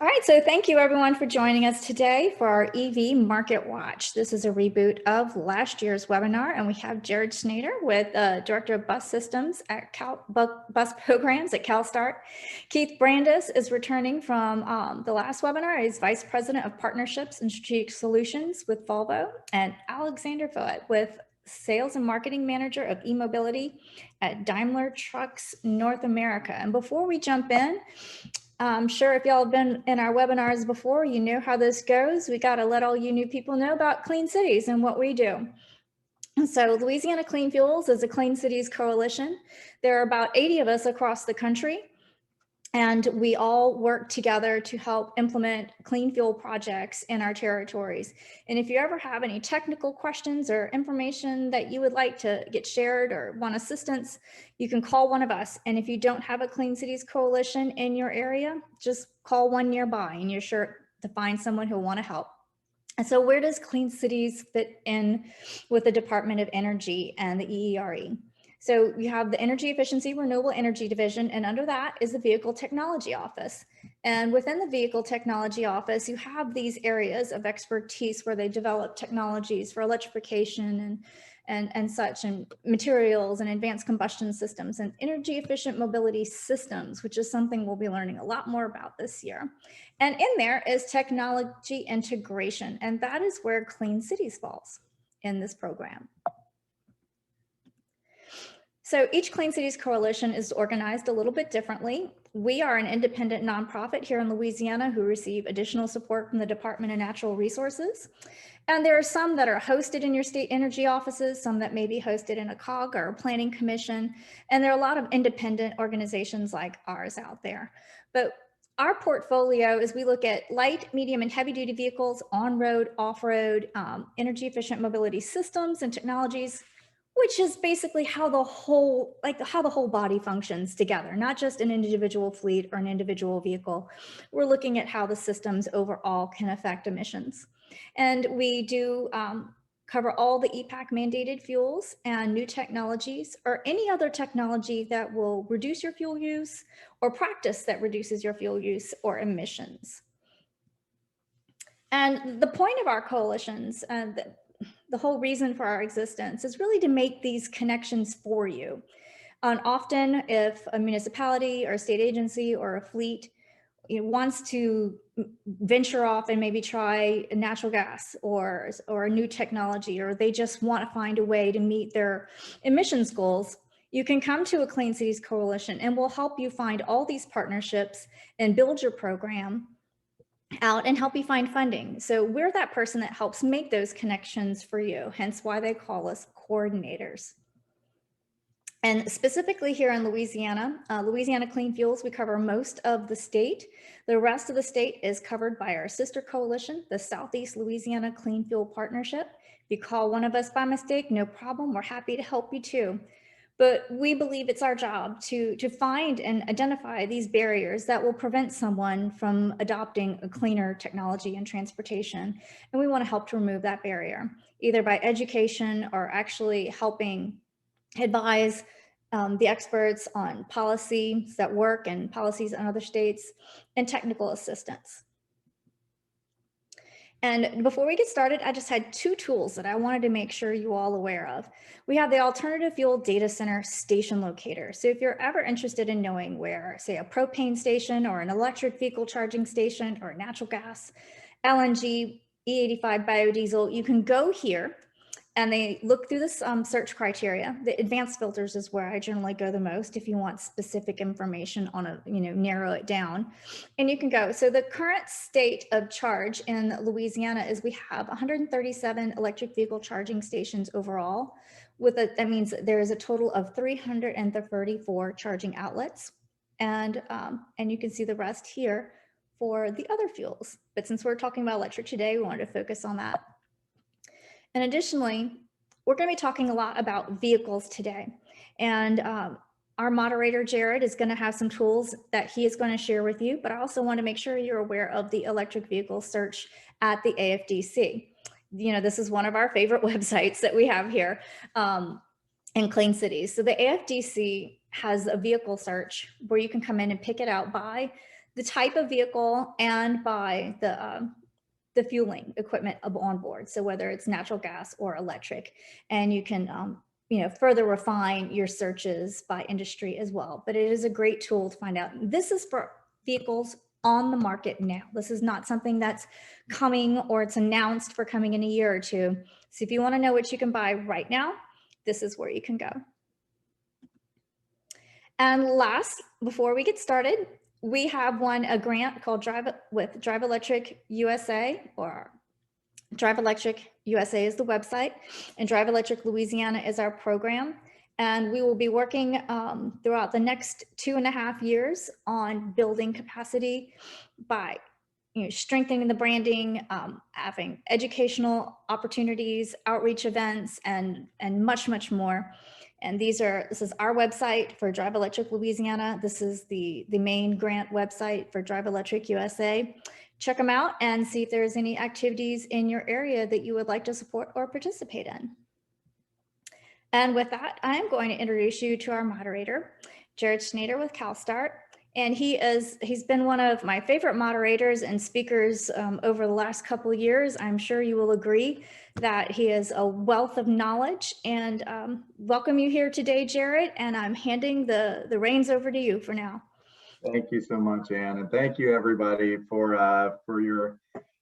All right, so thank you everyone for joining us today for our EV Market Watch. This is a reboot of last year's webinar, and we have Jared Snyder with Director of Bus Systems at Bus Programs at CalSTART. Keith Brandis is returning from the last webinar. He's Vice President of Partnerships and Strategic Solutions with Volvo, and Alexander Foot with Sales and Marketing Manager of eMobility at Daimler Trucks North America. And before we jump in, I'm sure if y'all have been in our webinars before, you know how this goes. We got to let all you new people know about Clean Cities and what we do. So Louisiana Clean Fuels is a Clean Cities coalition. There are about 80 of us across the country, and we all work together to help implement clean fuel projects in our territories. And if you ever have any technical questions or information that you would like to get shared or want assistance, you can call one of us. And if you don't have a Clean Cities Coalition in your area, just call one nearby and you're sure to find someone who'll want to help. And so where does Clean Cities fit in with the Department of Energy and the EERE? So you have the Energy Efficiency Renewable Energy Division, and under that is the Vehicle Technology Office. And within the Vehicle Technology Office, you have these areas of expertise where they develop technologies for electrification and such, and materials and advanced combustion systems and energy efficient mobility systems, which is something we'll be learning a lot more about this year. And in there is technology integration, and that is where Clean Cities falls in this program. So each Clean Cities Coalition is organized a little bit differently. We are an independent nonprofit here in Louisiana who receive additional support from the Department of Natural Resources. And there are some that are hosted in your state energy offices, some that may be hosted in a COG or a planning commission. And there are a lot of independent organizations like ours out there. But our portfolio is we look at light, medium, and heavy duty vehicles, on-road, off-road, energy efficient mobility systems and technologies, which is basically how the whole body functions together, not just an individual fleet or an individual vehicle. We're looking at how the systems overall can affect emissions. And we do cover all the EPAC mandated fuels and new technologies or any other technology that will reduce your fuel use or practice that reduces your fuel use or emissions. And the point of our coalitions, the whole reason for our existence is really to make these connections for you. And often if a municipality or a state agency or a fleet wants to venture off and maybe try natural gas or a new technology, or they just want to find a way to meet their emissions goals, you can come to a Clean Cities Coalition and we'll help you find all these partnerships and build your program out and help you find funding. So we're that person that helps make those connections for you, hence why they call us coordinators. And specifically here in Louisiana, Louisiana Clean Fuels, we cover most of the state. The rest of the state is covered by our sister coalition, the Southeast Louisiana Clean Fuel Partnership. If you call one of us by mistake, no problem, we're happy to help you too. But we believe it's our job to find and identify these barriers that will prevent someone from adopting a cleaner technology in transportation. And we want to help to remove that barrier, either by education or actually helping advise the experts on policies that work and policies in other states and technical assistance. And before we get started, I just had two tools that I wanted to make sure you all aware of. We have the Alternative Fuel Data Center Station Locator. So if you're ever interested in knowing where, say, a propane station or an electric vehicle charging station or natural gas, LNG, E85 biodiesel, you can go here and they look through this search criteria. The advanced filters is where I generally go the most if you want specific information on a, narrow it down. And you can go. So the current state of charge in Louisiana is we have 137 electric vehicle charging stations overall. That means there is a total of 334 charging outlets. And you can see the rest here for the other fuels. But since we're talking about electric today, we wanted to focus on that. And additionally, we're going to be talking a lot about vehicles today. And our moderator, Jared, is going to have some tools that he is going to share with you, but I also want to make sure you're aware of the electric vehicle search at the AFDC. This is one of our favorite websites that we have here in Clean Cities. So the AFDC has a vehicle search where you can come in and pick it out by the type of vehicle and by the fueling equipment on board. So whether it's natural gas or electric, and you can further refine your searches by industry as well. But it is a great tool to find out. This is for vehicles on the market now. This is not something that's coming or it's announced for coming in a year or two. So if you want to know what you can buy right now, this is where you can go. And last, before we get started, we have won a grant called Drive Electric USA, or Drive Electric USA is the website, and Drive Electric Louisiana is our program. And we will be working throughout the next 2.5 years on building capacity by strengthening the branding, having educational opportunities, outreach events, and much, much more. And this is our website for Drive Electric Louisiana. This is the main grant website for Drive Electric USA. Check them out and see if there's any activities in your area that you would like to support or participate in. And with that, I am going to introduce you to our moderator, Jared Schnader with CalSTART. And he's been one of my favorite moderators and speakers over the last couple of years. I'm sure you will agree that he is a wealth of knowledge, and welcome you here today, Jared. And I'm handing the reins over to you for now. Thank you so much, Ann, and thank you everybody for your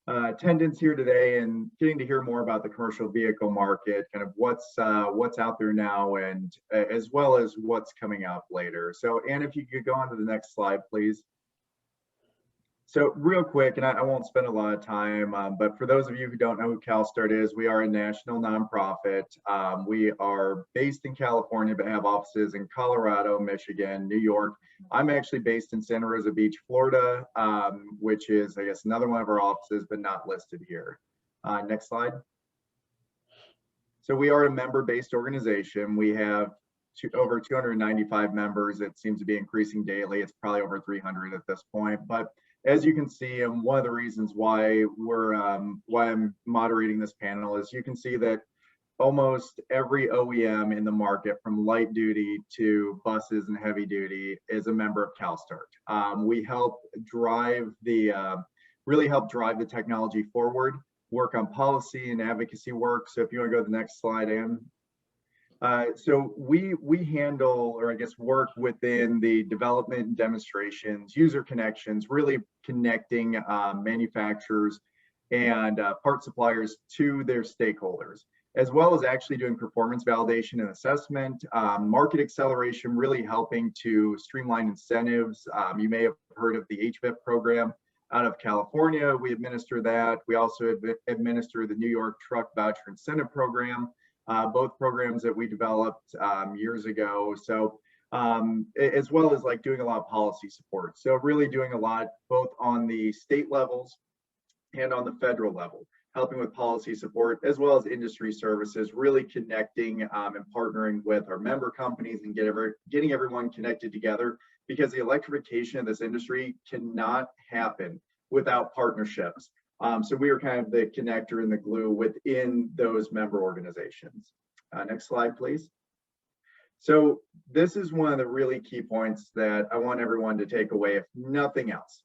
attendance here today and getting to hear more about the commercial vehicle market, kind of what's out there now, and as well as what's coming up later. So, Ann, if you could go on to the next slide, please. So real quick, and I won't spend a lot of time, but for those of you who don't know who CalSTART is, we are a national nonprofit. We are based in California, but have offices in Colorado, Michigan, New York. I'm actually based in Santa Rosa Beach, Florida, which is, I guess, another one of our offices, but not listed here. Next slide. So we are a member-based organization. We have over 295 members. It seems to be increasing daily. It's probably over 300 at this point, but as you can see, and one of the reasons why I'm moderating this panel is you can see that almost every OEM in the market, from light duty to buses and heavy duty, is a member of CalSTART. We help really help drive the technology forward, work on policy and advocacy work. So if you want to go to the next slide, Ann. So we handle, or I guess work within the development and demonstrations, user connections, really connecting manufacturers and part suppliers to their stakeholders, as well as actually doing performance validation and assessment, market acceleration, really helping to streamline incentives. You may have heard of the HVIP program out of California. We administer that. We also administer the New York Truck Voucher Incentive Program. Both programs that we developed years ago. So as well as like doing a lot of policy support. So really doing a lot both on the state levels and on the federal level, helping with policy support, as well as industry services, really connecting and partnering with our member companies and getting everyone connected together, because the electrification of this industry cannot happen without partnerships. So we are kind of the connector and the glue within those member organizations. Next slide, please. So this is one of the really key points that I want everyone to take away, if nothing else.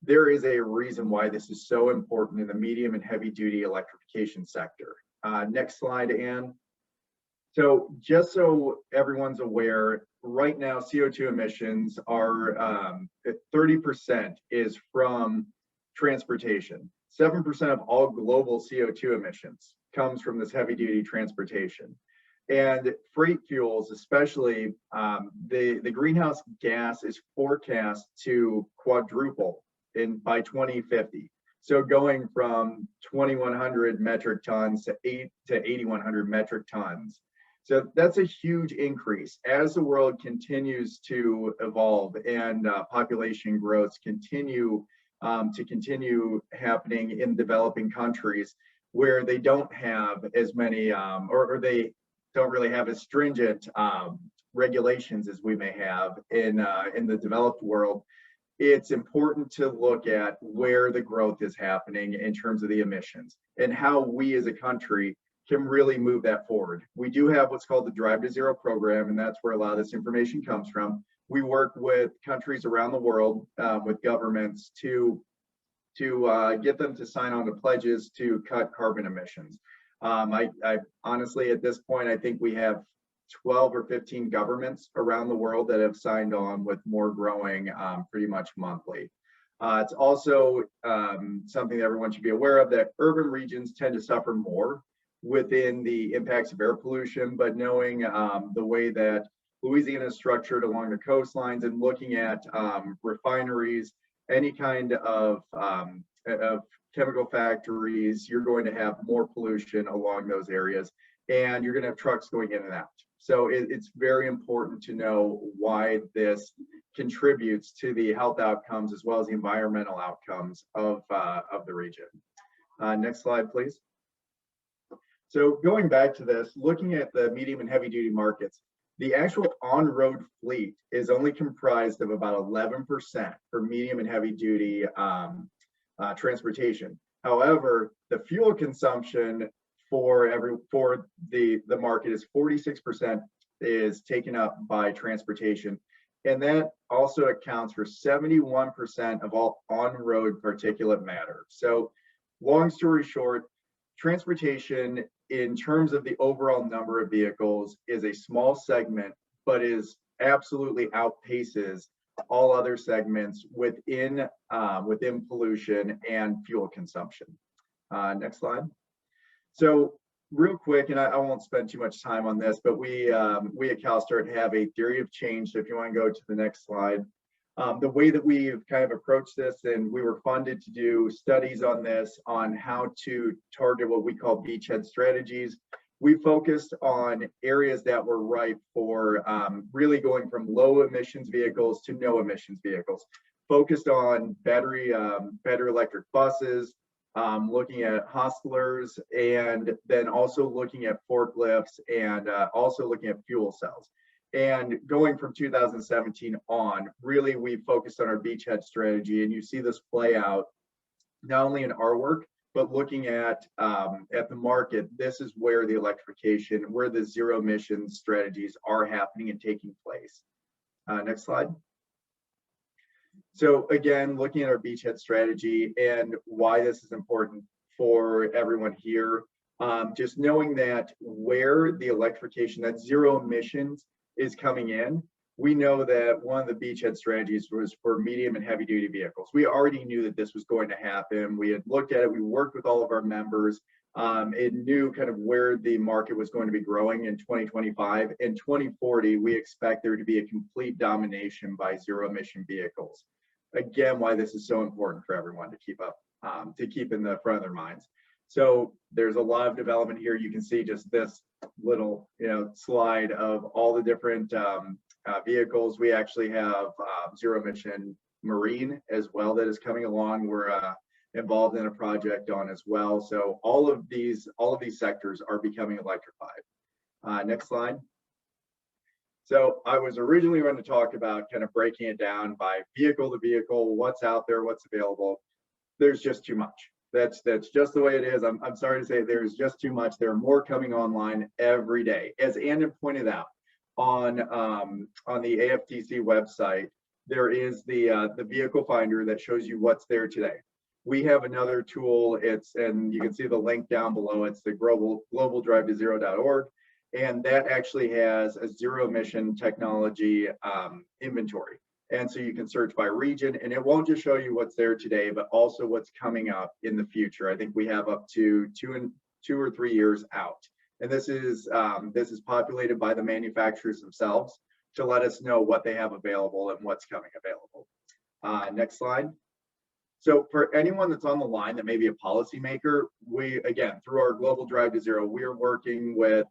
There is a reason why this is so important in the medium and heavy duty electrification sector. Next slide, Ann. So just so everyone's aware, right now CO2 emissions are 30% is from transportation. 7% of all global CO2 emissions comes from this heavy duty transportation. And freight fuels, especially, the greenhouse gas is forecast to quadruple by 2050. So going from 2,100 metric tons to 8,100 metric tons. So that's a huge increase as the world continues to evolve and population growths continue happening in developing countries where they don't have as many or they don't really have as stringent regulations as we may have in the developed world. It's important to look at where the growth is happening in terms of the emissions and how we as a country can really move that forward. We do have what's called the Drive to Zero program, and that's where a lot of this information comes from. we work with countries around the world, with governments to get them to sign on to pledges to cut carbon emissions. I honestly, at this point, I think we have 12 or 15 governments around the world that have signed on, with more growing pretty much monthly. It's also something that everyone should be aware of, that urban regions tend to suffer more within the impacts of air pollution, but knowing the way that Louisiana is structured along the coastlines and looking at refineries, any kind of chemical factories, you're going to have more pollution along those areas, and you're going to have trucks going in and out. So it's very important to know why this contributes to the health outcomes as well as the environmental outcomes of the region. Next slide, please. So going back to this, looking at the medium and heavy duty markets, the actual on-road fleet is only comprised of about 11% for medium and heavy duty transportation. However, the fuel consumption for the market is 46% is taken up by transportation. And that also accounts for 71% of all on-road particulate matter. So long story short, transportation in terms of the overall number of vehicles is a small segment, but is absolutely outpaces all other segments within pollution and fuel consumption. Next slide. So real quick, and I won't spend too much time on this, but we at CalSTART have a theory of change. So if you want to go to the next slide, the way that we've kind of approached this, and we were funded to do studies on this, on how to target what we call beachhead strategies. We focused on areas that were ripe for really going from low emissions vehicles to no emissions vehicles. Focused on battery electric buses, looking at hostlers, and then also looking at forklifts, and also looking at fuel cells. And going from 2017 on, really we focused on our beachhead strategy, and you see this play out not only in our work, but looking at the market. This is where the electrification, where the zero emissions strategies are happening and taking place. Next slide. So again, looking at our beachhead strategy and why this is important for everyone here, just knowing that where the electrification, that zero emissions is coming in, we know that one of the beachhead strategies was for medium and heavy duty vehicles. We already knew that this was going to happen. We had looked at it, we worked with all of our members, and knew kind of where the market was going to be growing in 2025. In 2040, we expect there to be a complete domination by zero emission vehicles. Again, why this is so important for everyone to keep up, to keep in the front of their minds. So there's a lot of development here. You can see just this little, slide of all the different vehicles. We actually have zero emission marine as well that is coming along. We're involved in a project on as well. So all of these sectors are becoming electrified. Next slide. So I was originally going to talk about kind of breaking it down by vehicle to vehicle, what's out there, what's available. There's just too much. That's just the way it is. I'm sorry to say there's just too much. There are more coming online every day. As Anna pointed out, on the AFTC website, there is the vehicle finder that shows you what's there today. We have another tool, and you can see the link down below. It's the globaldrivetozero.org. And that actually has a zero emission technology inventory. And so you can search by region, and it won't just show you what's there today, but also what's coming up in the future. I think we have up to 2 or 3 years out. And this is populated by the manufacturers themselves to let us know what they have available and what's coming available. Next slide. So for anyone that's on the line that may be a policymaker, we, again, through our Global Drive to Zero, we are working with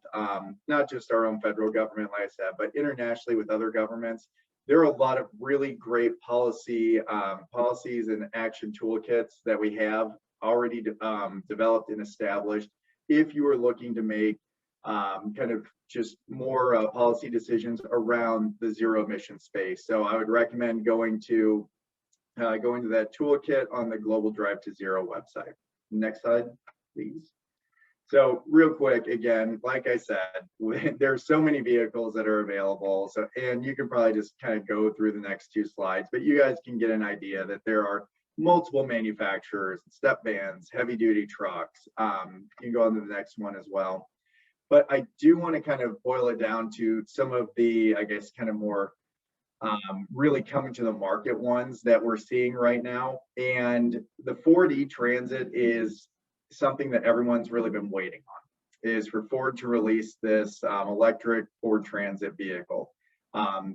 not just our own federal government, like I said, but internationally with other governments. There are a lot of really great policies and action toolkits that we have already developed and established. If you are looking to make kind of just more policy decisions around the zero emission space. So I would recommend going to that toolkit on the Global Drive to Zero website. Next slide, please. So real quick, again, like I said, there's so many vehicles that are available. So, and you can probably just kind of go through the next two slides, but you guys can get an idea that there are multiple manufacturers, step vans, heavy duty trucks. You can go on to the next one as well. But I do want to kind of boil it down to some of the, I guess, kind of more really coming to the market ones that we're seeing right now. And the Ford E-Transit is something that everyone's really been waiting on, is for Ford to release this electric Ford Transit vehicle.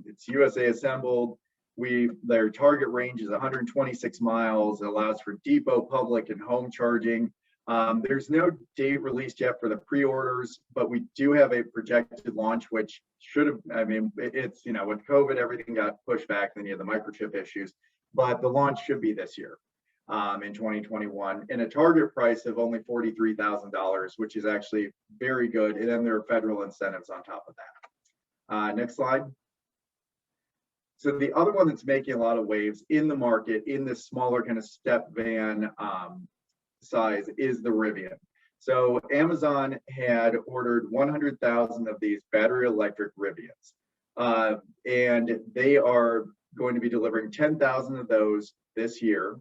It's USA assembled. Their target range is 126 miles. It allows for depot, public, and home charging. There's no date released yet for the pre-orders, but we do have a projected launch, which should have, I mean, it's, you know, with COVID, everything got pushed back, then you have the microchip issues, but the launch should be this year in 2021, and a target price of only $43,000, which is actually very good. And then there are federal incentives on top of that. Next slide. So the other one that's making a lot of waves in the market in this smaller kind of step van size is the Rivian. So Amazon had ordered 100,000 of these battery electric Rivians, and they are going to be delivering 10,000 of those this year,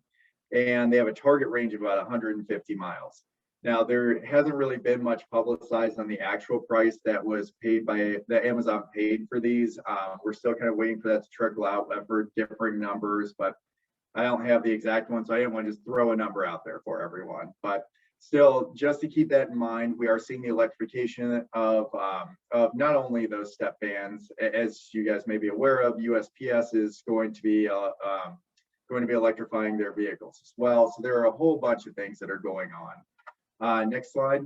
and they have a target range of about 150 miles. Now, there hasn't really been much publicized on the actual price that was paid by that Amazon paid for these. We're still kind of waiting for that to trickle out. I've heard differing numbers, but I don't have the exact one, so I didn't want to just throw a number out there for everyone. But still, just to keep that in mind, we are seeing the electrification of not only those step vans, as you guys may be aware of. USPS is going to be electrifying their vehicles as well. So there are a whole bunch of things that are going on. Next slide.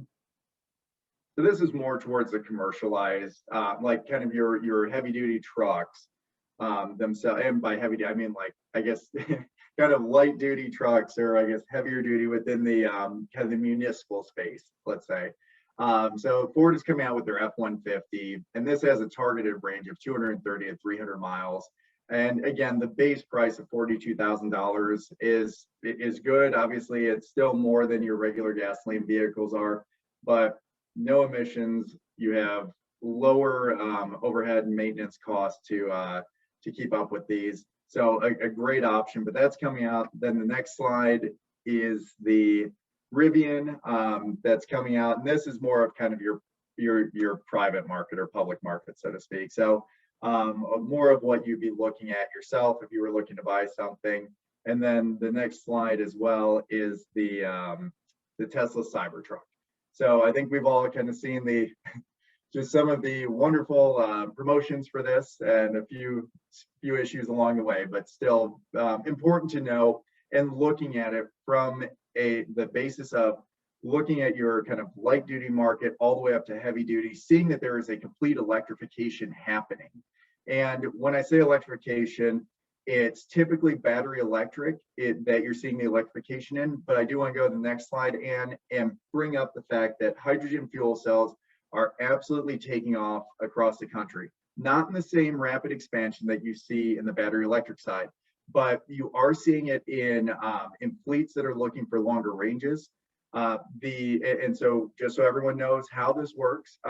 So this is more towards the commercialized, like kind of your heavy duty trucks themselves. And by heavy duty, I mean, like, I guess kind of light duty trucks, or I guess heavier duty within the kind of the municipal space, let's say. So Ford is coming out with their F-150, and this has a targeted range of 230 to 300 miles. And again, the base price of $42,000 is good. Obviously, it's still more than your regular gasoline vehicles are, but no emissions. You have lower overhead and maintenance costs to keep up with these. So a great option, but that's coming out. Then the next slide is the Rivian that's coming out, and this is more of kind of your private market or public market, so to speak. So more of what you'd be looking at yourself if you were looking to buy something. And then the next slide as well is the Tesla Cybertruck. So I think we've all kind of seen just some of the wonderful promotions for this and a few issues along the way, but still important to know, and looking at it from the basis of looking at your kind of light duty market all the way up to heavy duty, seeing that there is a complete electrification happening. And when I say electrification, it's typically battery electric that you're seeing the electrification in, but I do want to go to the next slide and bring up the fact that hydrogen fuel cells are absolutely taking off across the country. Not in the same rapid expansion that you see in the battery electric side, but you are seeing it in fleets that are looking for longer ranges. And so just so everyone knows how this works,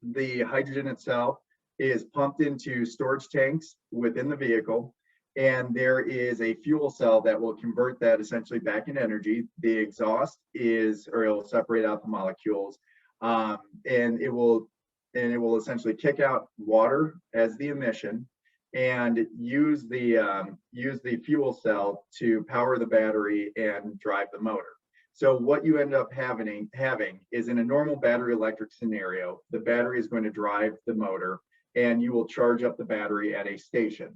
the hydrogen itself is pumped into storage tanks within the vehicle, and there is a fuel cell that will convert that essentially back into energy. The exhaust or it will separate out the molecules, and it will essentially kick out water as the emission, and use the fuel cell to power the battery and drive the motor. So what you end up having is, in a normal battery electric scenario, the battery is going to drive the motor, and you will charge up the battery at a station.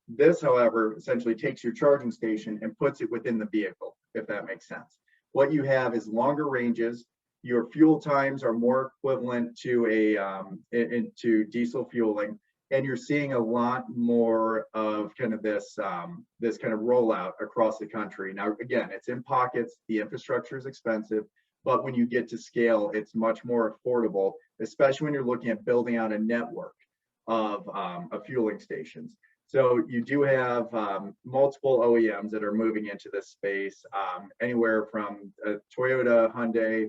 This, however, essentially takes your charging station and puts it within the vehicle, if that makes sense. What you have is longer ranges. Your fuel times are more equivalent to to diesel fueling, and you're seeing a lot more of kind of this kind of rollout across the country. Now, again, it's in pockets. The infrastructure is expensive, but when you get to scale, it's much more affordable, especially when you're looking at building out a network of fueling stations. So you do have multiple OEMs that are moving into this space, anywhere from Toyota, Hyundai,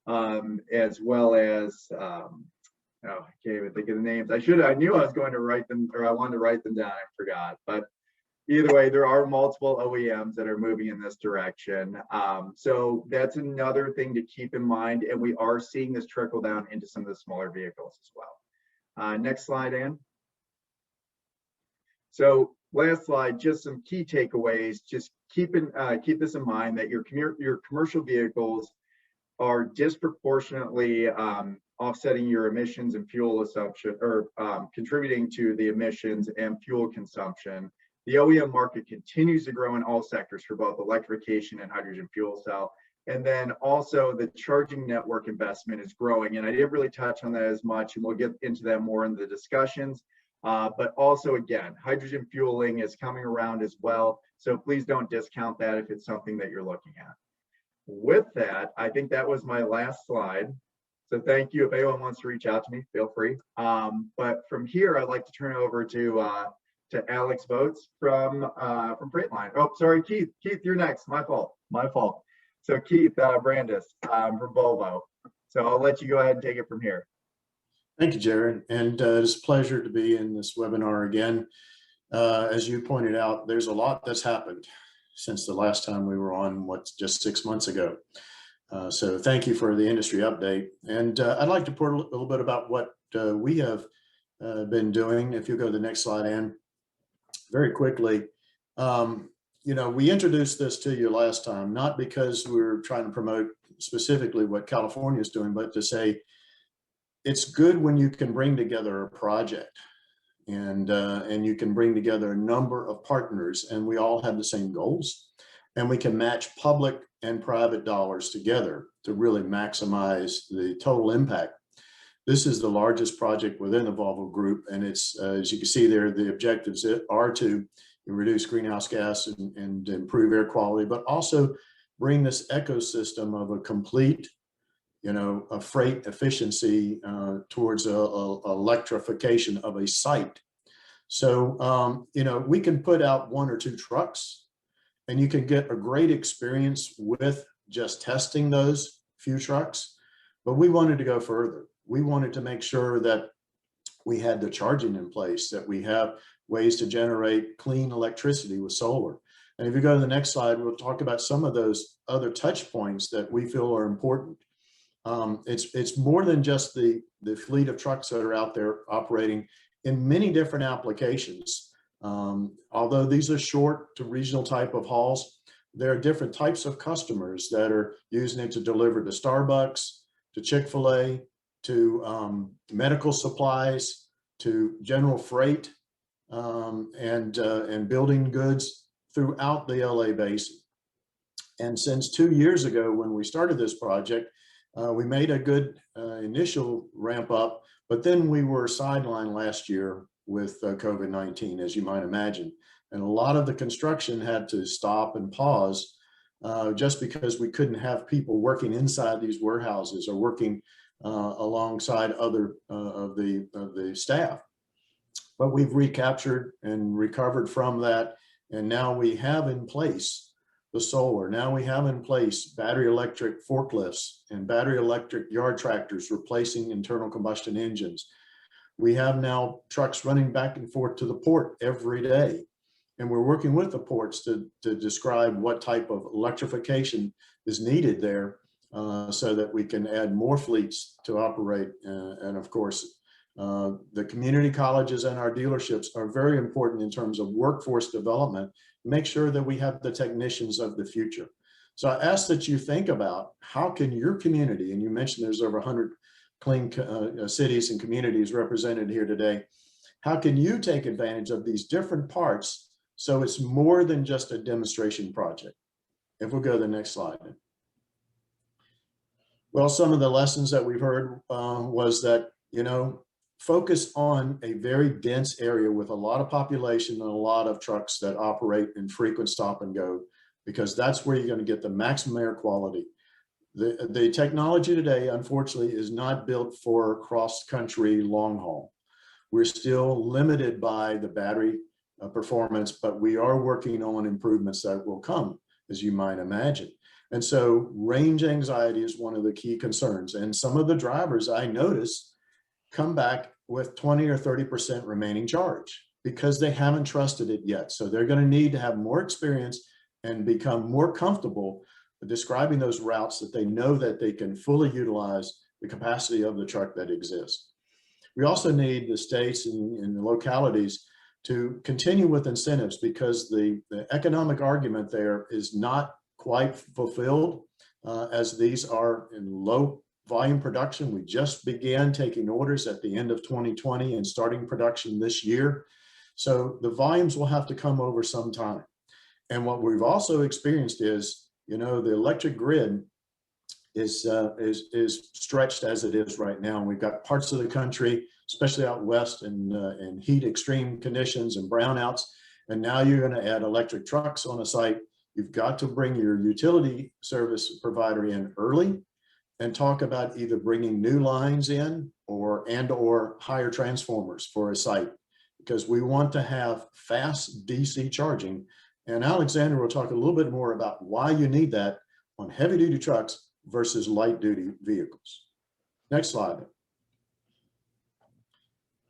as well as, oh, I can't even think of the names. I knew I was going to write them, or I wanted to write them down. I forgot. But either way, there are multiple OEMs that are moving in this direction. So that's another thing to keep in mind. And we are seeing this trickle down into some of the smaller vehicles as well. Next slide, Ann. So last slide, just some key takeaways. Just keep this in mind that your commercial vehicles are disproportionately offsetting your emissions and fuel assumption, or contributing to the emissions and fuel consumption. The OEM market continues to grow in all sectors for both electrification and hydrogen fuel cell. And then also the charging network investment is growing. And I didn't really touch on that as much, and we'll get into that more in the discussions. But also, again, hydrogen fueling is coming around as well. So please don't discount that if it's something that you're looking at. With that, I think that was my last slide. So thank you. If anyone wants to reach out to me, feel free. But from here, I'd like to turn it over to Alex Votes from Freightliner. Oh, sorry, Keith. Keith, you're next. My fault. My fault. So Keith Brandis from Volvo. So I'll let you go ahead and take it from here. Thank you, Jared. And it's a pleasure to be in this webinar again. As you pointed out, there's a lot that's happened since the last time we were on, just 6 months ago. So thank you for the industry update. And I'd like to report a little bit about what we have been doing. If you go to the next slide, Ann, very quickly. You know, we introduced this to you last time, not because we're trying to promote specifically what California is doing, but to say it's good when you can bring together a project and you can bring together a number of partners, and we all have the same goals, and we can match public and private dollars together to really maximize the total impact. This is the largest project within the Volvo Group, and it's, as you can see there, the objectives are to reduce greenhouse gas and improve air quality, but also bring this ecosystem of a complete, you know, a freight efficiency towards electrification of a site. So, you know, we can put out 1 or 2 trucks and you can get a great experience with just testing those few trucks, but we wanted to go further. We wanted to make sure that we had the charging in place, that we have ways to generate clean electricity with solar. And if you go to the next slide, we'll talk about some of those other touch points that we feel are important. It's more than just the fleet of trucks that are out there operating in many different applications. Although these are short to regional type of hauls, there are different types of customers that are using it to deliver to Starbucks, to Chick-fil-A, to medical supplies, to general freight, and building goods throughout the LA basin. And since 2 years ago, when we started this project, we made a good initial ramp up, but then we were sidelined last year with COVID-19, as you might imagine. And a lot of the construction had to stop and pause just because we couldn't have people working inside these warehouses or working alongside other of the staff. But we've recaptured and recovered from that. And now we have in place the solar. Now we have in place battery electric forklifts and battery electric yard tractors replacing internal combustion engines. We have now trucks running back and forth to the port every day. And we're working with the ports to describe what type of electrification is needed there so that we can add more fleets to operate. And of course, the community colleges and our dealerships are very important in terms of workforce development. Make sure that we have the technicians of the future. So I ask that you think about how can your community, and you mentioned there's over 100 clean cities and communities represented here today. How can you take advantage of these different parts so it's more than just a demonstration project? If we'll go to the next slide. Well, some of the lessons that we've heard was that, you know, focus on a very dense area with a lot of population and a lot of trucks that operate in frequent stop and go, because that's where you're going to get the maximum air quality. The technology today, unfortunately, is not built for cross-country long haul. We're still limited by the battery performance, but we are working on improvements that will come, as you might imagine. And so range anxiety is one of the key concerns. And some of the drivers I notice come back with 20 or 30% remaining charge because they haven't trusted it yet. So they're going to need to have more experience and become more comfortable describing those routes that they know that they can fully utilize the capacity of the truck that exists. We also need the states and the localities to continue with incentives because the economic argument there is not quite fulfilled as these are in low volume production. We just began taking orders at the end of 2020 and starting production this year. So the volumes will have to come over some time. And what we've also experienced is, you know, the electric grid is stretched as it is right now. And we've got parts of the country, especially out west in heat extreme conditions and brownouts. And now you're going to add electric trucks on a site. You've got to bring your utility service provider in early and talk about either bringing new lines in or higher transformers for a site, because we want to have fast DC charging. And Alexander will talk a little bit more about why you need that on heavy duty trucks versus light duty vehicles. Next slide.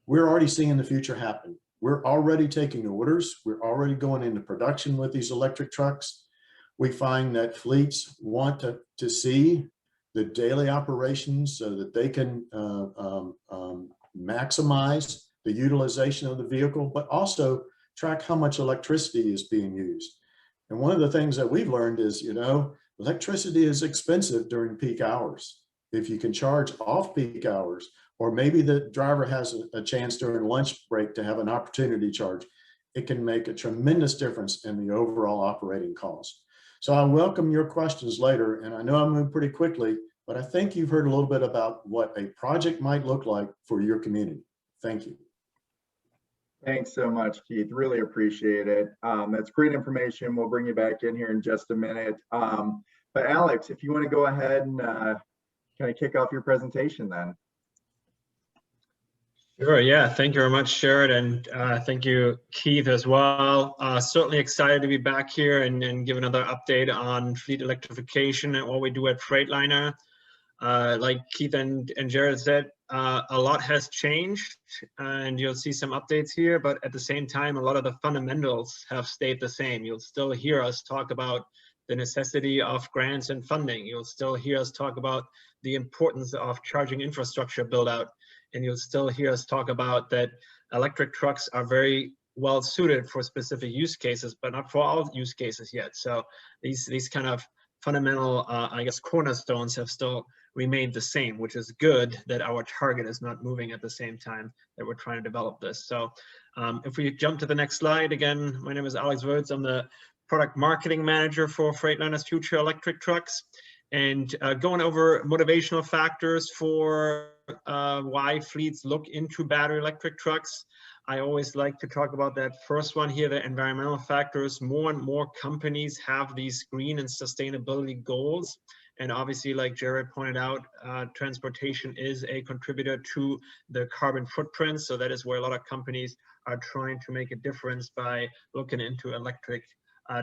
We're already seeing the future happen. We're already taking orders. We're already going into production with these electric trucks. We find that fleets want to see the daily operations so that they can maximize the utilization of the vehicle, but also track how much electricity is being used. And one of the things that we've learned is, you know, electricity is expensive during peak hours. If you can charge off peak hours, or maybe the driver has a chance during lunch break to have an opportunity charge, it can make a tremendous difference in the overall operating cost. So I welcome your questions later, and I know I'm moving pretty quickly, but I think you've heard a little bit about what a project might look like for your community. Thank you. Thanks so much, Keith. Really appreciate it. That's great information. We'll bring you back in here in just a minute. But Alex, if you want to go ahead and kind of kick off your presentation then. Sure, yeah, thank you very much, Jared, and thank you, Keith, as well. Certainly excited to be back here and give another update on fleet electrification and what we do at Freightliner. Like Keith and Jared said, a lot has changed, and you'll see some updates here, but at the same time, a lot of the fundamentals have stayed the same. You'll still hear us talk about the necessity of grants and funding. You'll still hear us talk about the importance of charging infrastructure build out. And you'll still hear us talk about that electric trucks are very well suited for specific use cases, but not for all use cases yet. So these kind of fundamental, I guess, cornerstones have still remained the same, which is good that our target is not moving at the same time that we're trying to develop this. So if we jump to the next slide, again, my name is Alex Wirtz. I'm the product marketing manager for Freightliner's Future Electric Trucks, and going over motivational factors for why fleets look into battery electric trucks. I always like to talk about that first one here, the environmental factors. More and more companies have these green and sustainability goals. And obviously, like Jared pointed out, transportation is a contributor to the carbon footprint. So that is where a lot of companies are trying to make a difference by looking into electric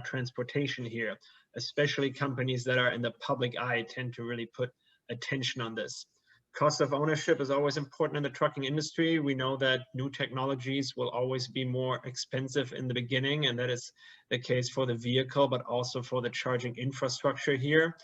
transportation here. Especially companies that are in the public eye tend to really put attention on this. Cost of ownership is always important in the trucking industry. We know that new technologies will always be more expensive in the beginning, and that is the case for the vehicle, but also for the charging infrastructure here.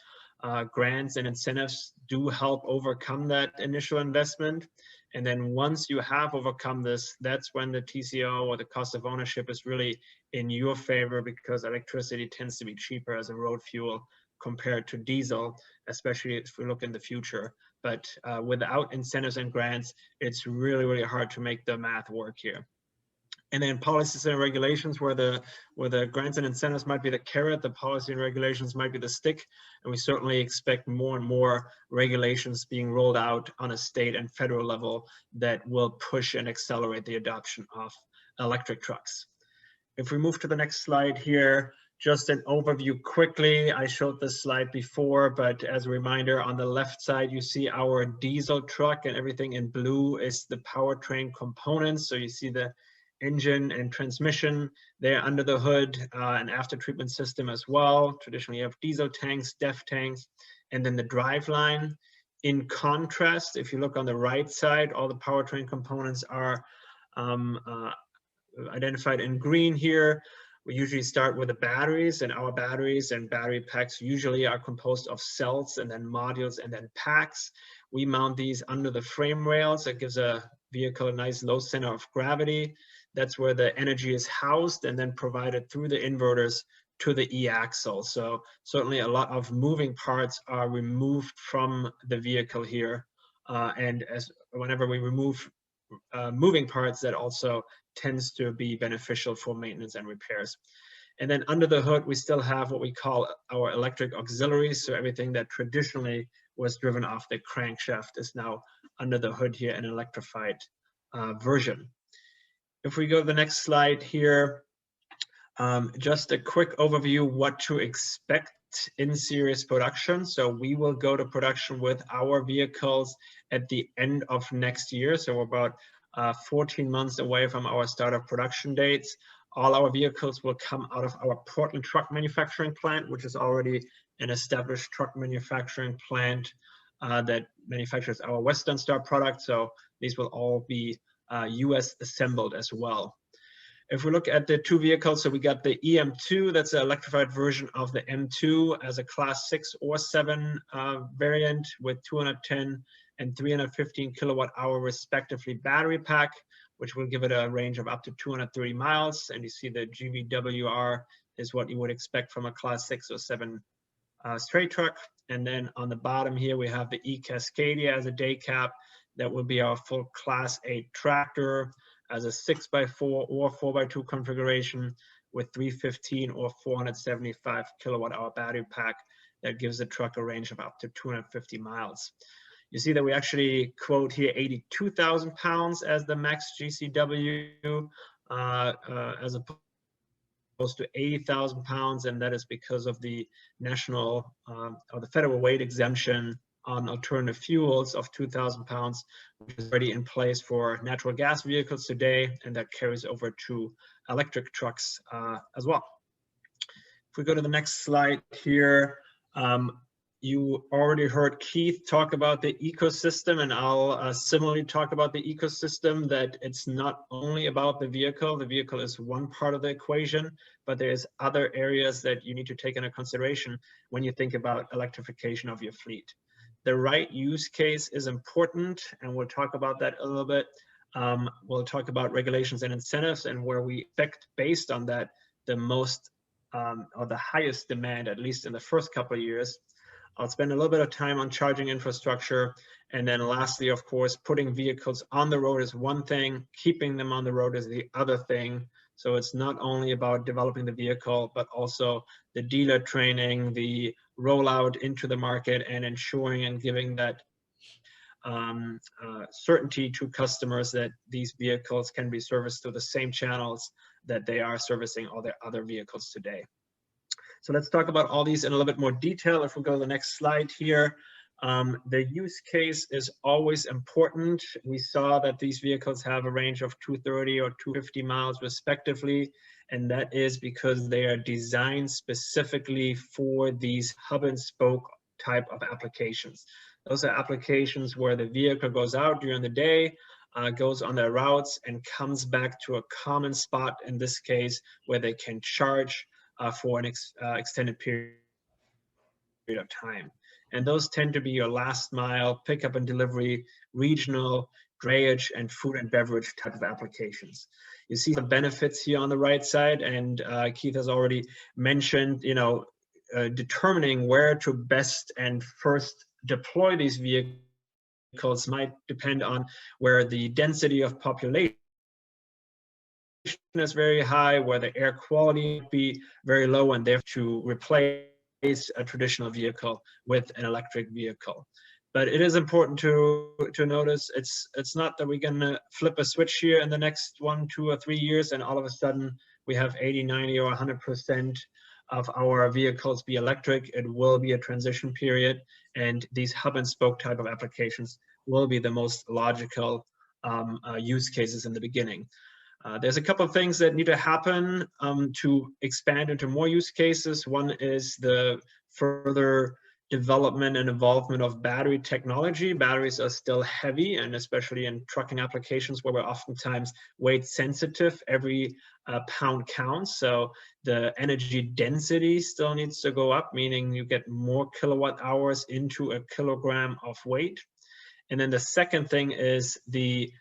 Grants and incentives do help overcome that initial investment. And then once you have overcome this, that's when the TCO or the cost of ownership is really in your favor, because electricity tends to be cheaper as a road fuel compared to diesel, especially if we look in the future. But without incentives and grants, it's really, really hard to make the math work here. And then policies and regulations, where the grants and incentives might be the carrot, the policy and regulations might be the stick. And we certainly expect more and more regulations being rolled out on a state and federal level that will push and accelerate the adoption of electric trucks. If we move to the next slide here, just an overview quickly. I showed this slide before, but as a reminder, on the left side, you see our diesel truck, and everything in blue is the powertrain components. So you see the engine and transmission there under the hood, an after treatment system as well. Traditionally, you have diesel tanks, DEF tanks, and then the driveline. In contrast, if you look on the right side, all the powertrain components are identified in green here. We usually start with the batteries, and our batteries and battery packs usually are composed of cells and then modules and then packs. We mount these under the frame rails. That gives a vehicle a nice low center of gravity. That's where the energy is housed and then provided through the inverters to the e-axle. So certainly a lot of moving parts are removed from the vehicle here. And as whenever we remove moving parts, that also tends to be beneficial for maintenance and repairs. And then under the hood, we still have what we call our electric auxiliaries. So everything that traditionally was driven off the crankshaft is now under the hood here, an electrified version. If we go to the next slide here, just a quick overview what to expect in series production. So we will go to production with our vehicles at the end of next year. So we're about 14 months away from our start of production dates. All our vehicles will come out of our Portland truck manufacturing plant, which is already an established truck manufacturing plant that manufactures our Western Star product. So these will all be US assembled as well. If we look at the two vehicles, so we got the EM2, that's an electrified version of the M2 as a class 6 or 7 variant with 210 and 315 kilowatt hour respectively battery pack, which will give it a range of up to 230 miles. And you see the GVWR is what you would expect from a class 6 or 7 straight truck. And then on the bottom here, we have the eCascadia as a day cab. That will be our full class 8 tractor as a 6x4 or 4x2 configuration with 315 or 475 kilowatt hour battery pack. That gives the truck a range of up to 250 miles. You see that we actually quote here 82,000 pounds as the max GCW as opposed to 80,000 pounds, and that is because of the national or the federal weight exemption on alternative fuels of 2,000 pounds, which is already in place for natural gas vehicles today, and that carries over to electric trucks as well. If we go to the next slide here, you already heard Keith talk about the ecosystem, and I'll similarly talk about the ecosystem, that it's not only about the vehicle. The vehicle is one part of the equation, but there's other areas that you need to take into consideration when you think about electrification of your fleet. The right use case is important, and we'll talk about that a little bit. We'll talk about regulations and incentives and where we expect, based on that, the most or the highest demand, at least in the first couple of years. I'll spend a little bit of time on charging infrastructure. And then lastly, of course, putting vehicles on the road is one thing, keeping them on the road is the other thing. So it's not only about developing the vehicle, but also the dealer training, the rollout into the market, and ensuring and giving that certainty to customers that these vehicles can be serviced through the same channels that they are servicing all their other vehicles today. So let's talk about all these in a little bit more detail. If we go to the next slide here, the use case is always important. We saw that these vehicles have a range of 230 or 250 miles respectively, and that is because they are designed specifically for these hub and spoke type of applications. Those are applications where the vehicle goes out during the day, goes on their routes, and comes back to a common spot, in this case, where they can charge for an extended period of time. And those tend to be your last mile, pickup and delivery, regional, drayage, and food and beverage type of applications. You see the benefits here on the right side, and Keith has already mentioned, determining where to best and first deploy these vehicles might depend on where the density of population is very high, where the air quality would be very low, and therefore to replace a traditional vehicle with an electric vehicle. But it is important to notice it's not that we're gonna flip a switch here in the next 1, 2, or 3 years and all of a sudden we have 80, 90, or 100% of our vehicles be electric. It will be a transition period, and these hub and spoke type of applications will be the most logical use cases in the beginning. There's a couple of things that need to happen to expand into more use cases. One is the further development and involvement of battery technology. Batteries are still heavy, and especially in trucking applications where we're oftentimes weight sensitive, every pound counts. So the energy density still needs to go up, meaning you get more kilowatt hours into a kilogram of weight. And then the second thing is the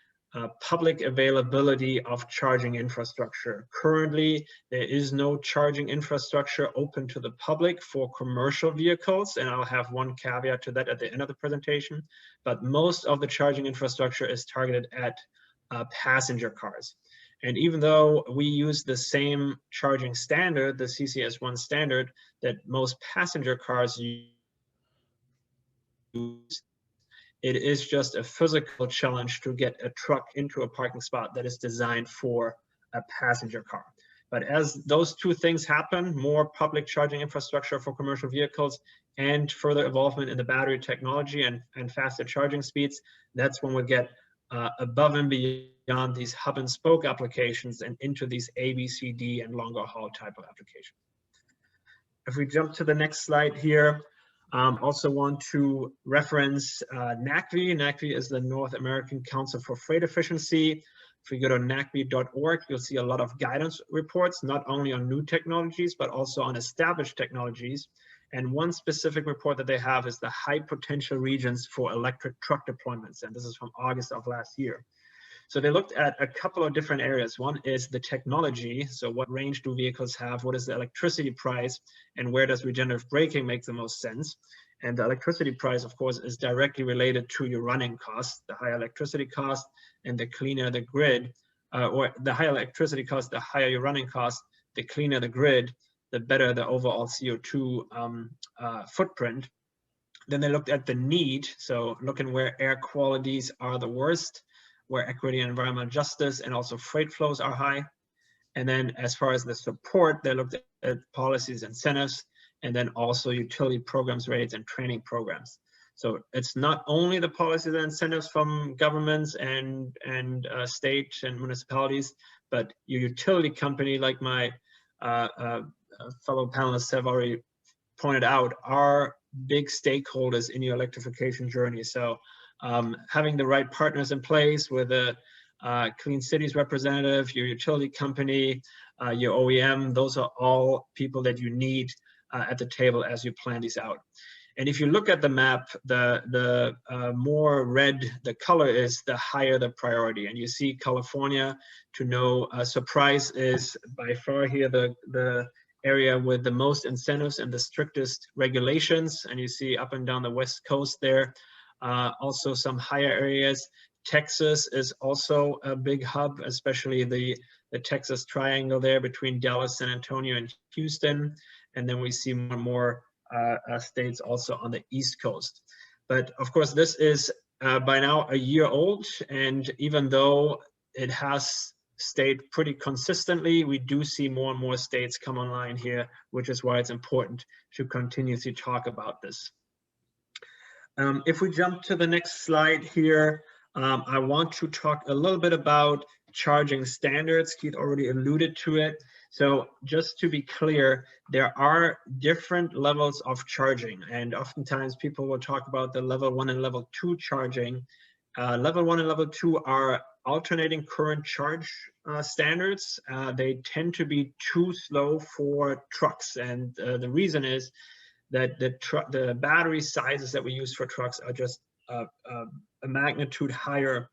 public availability of charging infrastructure. Currently, there is no charging infrastructure open to the public for commercial vehicles, and I'll have one caveat to that at the end of the presentation, but most of the charging infrastructure is targeted at passenger cars. And even though we use the same charging standard, the CCS1 standard, that most passenger cars use, it is just a physical challenge to get a truck into a parking spot that is designed for a passenger car. But as those two things happen, more public charging infrastructure for commercial vehicles and further involvement in the battery technology and faster charging speeds, that's when we get above and beyond these hub and spoke applications and into these ABCD and longer haul type of applications. If we jump to the next slide here, also want to reference NACV. NACV is the North American Council for Freight Efficiency. If you go to nacv.org, you'll see a lot of guidance reports, not only on new technologies, but also on established technologies. And one specific report that they have is the high potential regions for electric truck deployments. And this is from August of last year. So they looked at a couple of different areas. One is the technology. So what range do vehicles have? What is the electricity price? And where does regenerative braking make the most sense? And the electricity price, of course, is directly related to your running costs. The higher electricity cost and the cleaner the grid, or the higher electricity cost, the higher your running cost, the cleaner the grid, the better the overall CO2 footprint. Then they looked at the need. So looking where air qualities are the worst, where equity and environmental justice and also freight flows are high. And then as far as the support, they looked at policies, incentives, and then also utility programs, rates, and training programs. So it's not only the policies and incentives from governments and state and municipalities, but your utility company, like my fellow panelists have already pointed out, are big stakeholders in your electrification journey. So having the right partners in place with a Clean Cities representative, your utility company, your OEM, those are all people that you need at the table as you plan these out. And if you look at the map, the more red the color is, the higher the priority. And you see California, to no surprise, is by far here the area with the most incentives and the strictest regulations. And you see up and down the West Coast there, also some higher areas. Texas is also a big hub, especially the Texas triangle there between Dallas, San Antonio, and Houston. And then we see more and more states also on the East Coast. But of course, this is by now a year old. And even though it has stayed pretty consistently, we do see more and more states come online here, which is why it's important to continue to talk about this. If we jump to the next slide here, I want to talk a little bit about charging standards. Keith already alluded to it. So just to be clear, there are different levels of charging, and oftentimes people will talk about the level 1 and level 2 charging. Level 1 and level 2 are alternating current charge standards. They tend to be too slow for trucks, and the reason is that the battery sizes that we use for trucks are just a magnitude higher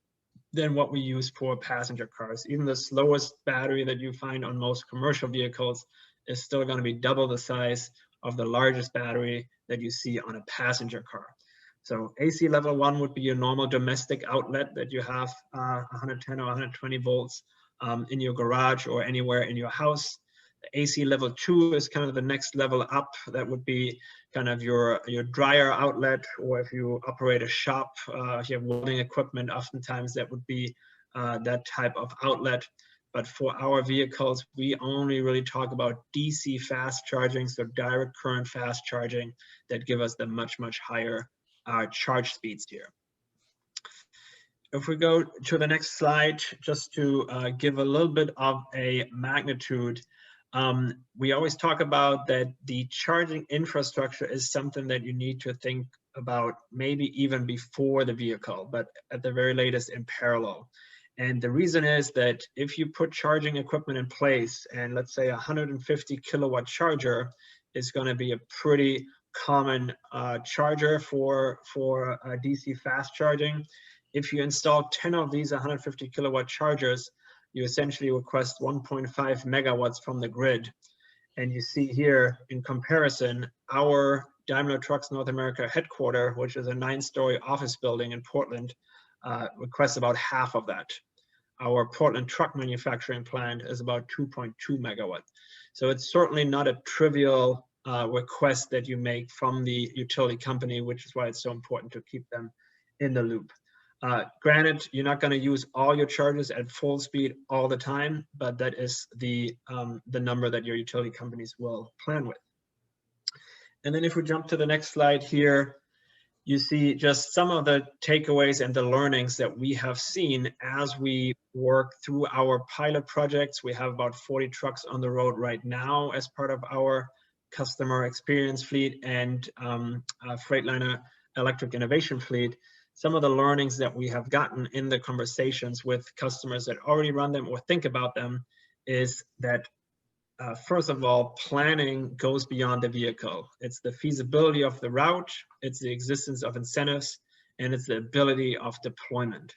than what we use for passenger cars. Even the slowest battery that you find on most commercial vehicles is still going to be double the size of the largest battery that you see on a passenger car. So AC level 1 would be your normal domestic outlet that you have 110 or 120 volts in your garage or anywhere in your house. AC level 2 is kind of the next level up. That would be kind of your dryer outlet, or if you operate a shop, if you have welding equipment, oftentimes that would be that type of outlet. But for our vehicles, we only really talk about DC fast charging, so direct current fast charging, that give us the much higher charge speeds here. if we go to the next slide, just to give a little bit of a magnitude, we always talk about that the charging infrastructure is something that you need to think about maybe even before the vehicle, but at the very latest in parallel. And the reason is that if you put charging equipment in place, and let's say a 150 kilowatt charger is going to be a pretty common charger for DC fast charging. If you install 10 of these 150 kilowatt chargers, you essentially request 1.5 megawatts from the grid. And you see here in comparison, our Daimler Trucks North America headquarters, which is a 9-story office building in Portland, requests about half of that. Our Portland truck manufacturing plant is about 2.2 megawatts. So it's certainly not a trivial request that you make from the utility company, which is why it's so important to keep them in the loop. Granted, you're not going to use all your chargers at full speed all the time, but that is the number that your utility companies will plan with. And then if we jump to the next slide here, you see just some of the takeaways and the learnings that we have seen as we work through our pilot projects. We have about 40 trucks on the road right now as part of our customer experience fleet and Freightliner electric innovation fleet. Some of the learnings that we have gotten in the conversations with customers that already run them or think about them is that first of all, planning goes beyond the vehicle. It's the feasibility of the route, it's the existence of incentives, and it's the ability of deployment.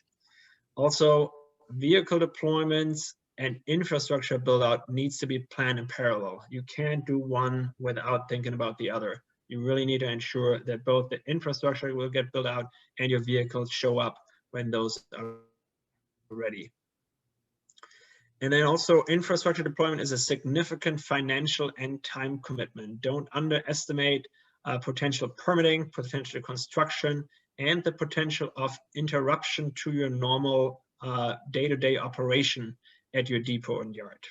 Also, vehicle deployments and infrastructure build out needs to be planned in parallel. You can't do one without thinking about the other. You really need to ensure that both the infrastructure will get built out and your vehicles show up when those are ready. And then also infrastructure deployment is a significant financial and time commitment. Don't underestimate potential permitting, potential construction, and the potential of interruption to your normal day-to-day operation at your depot and yard.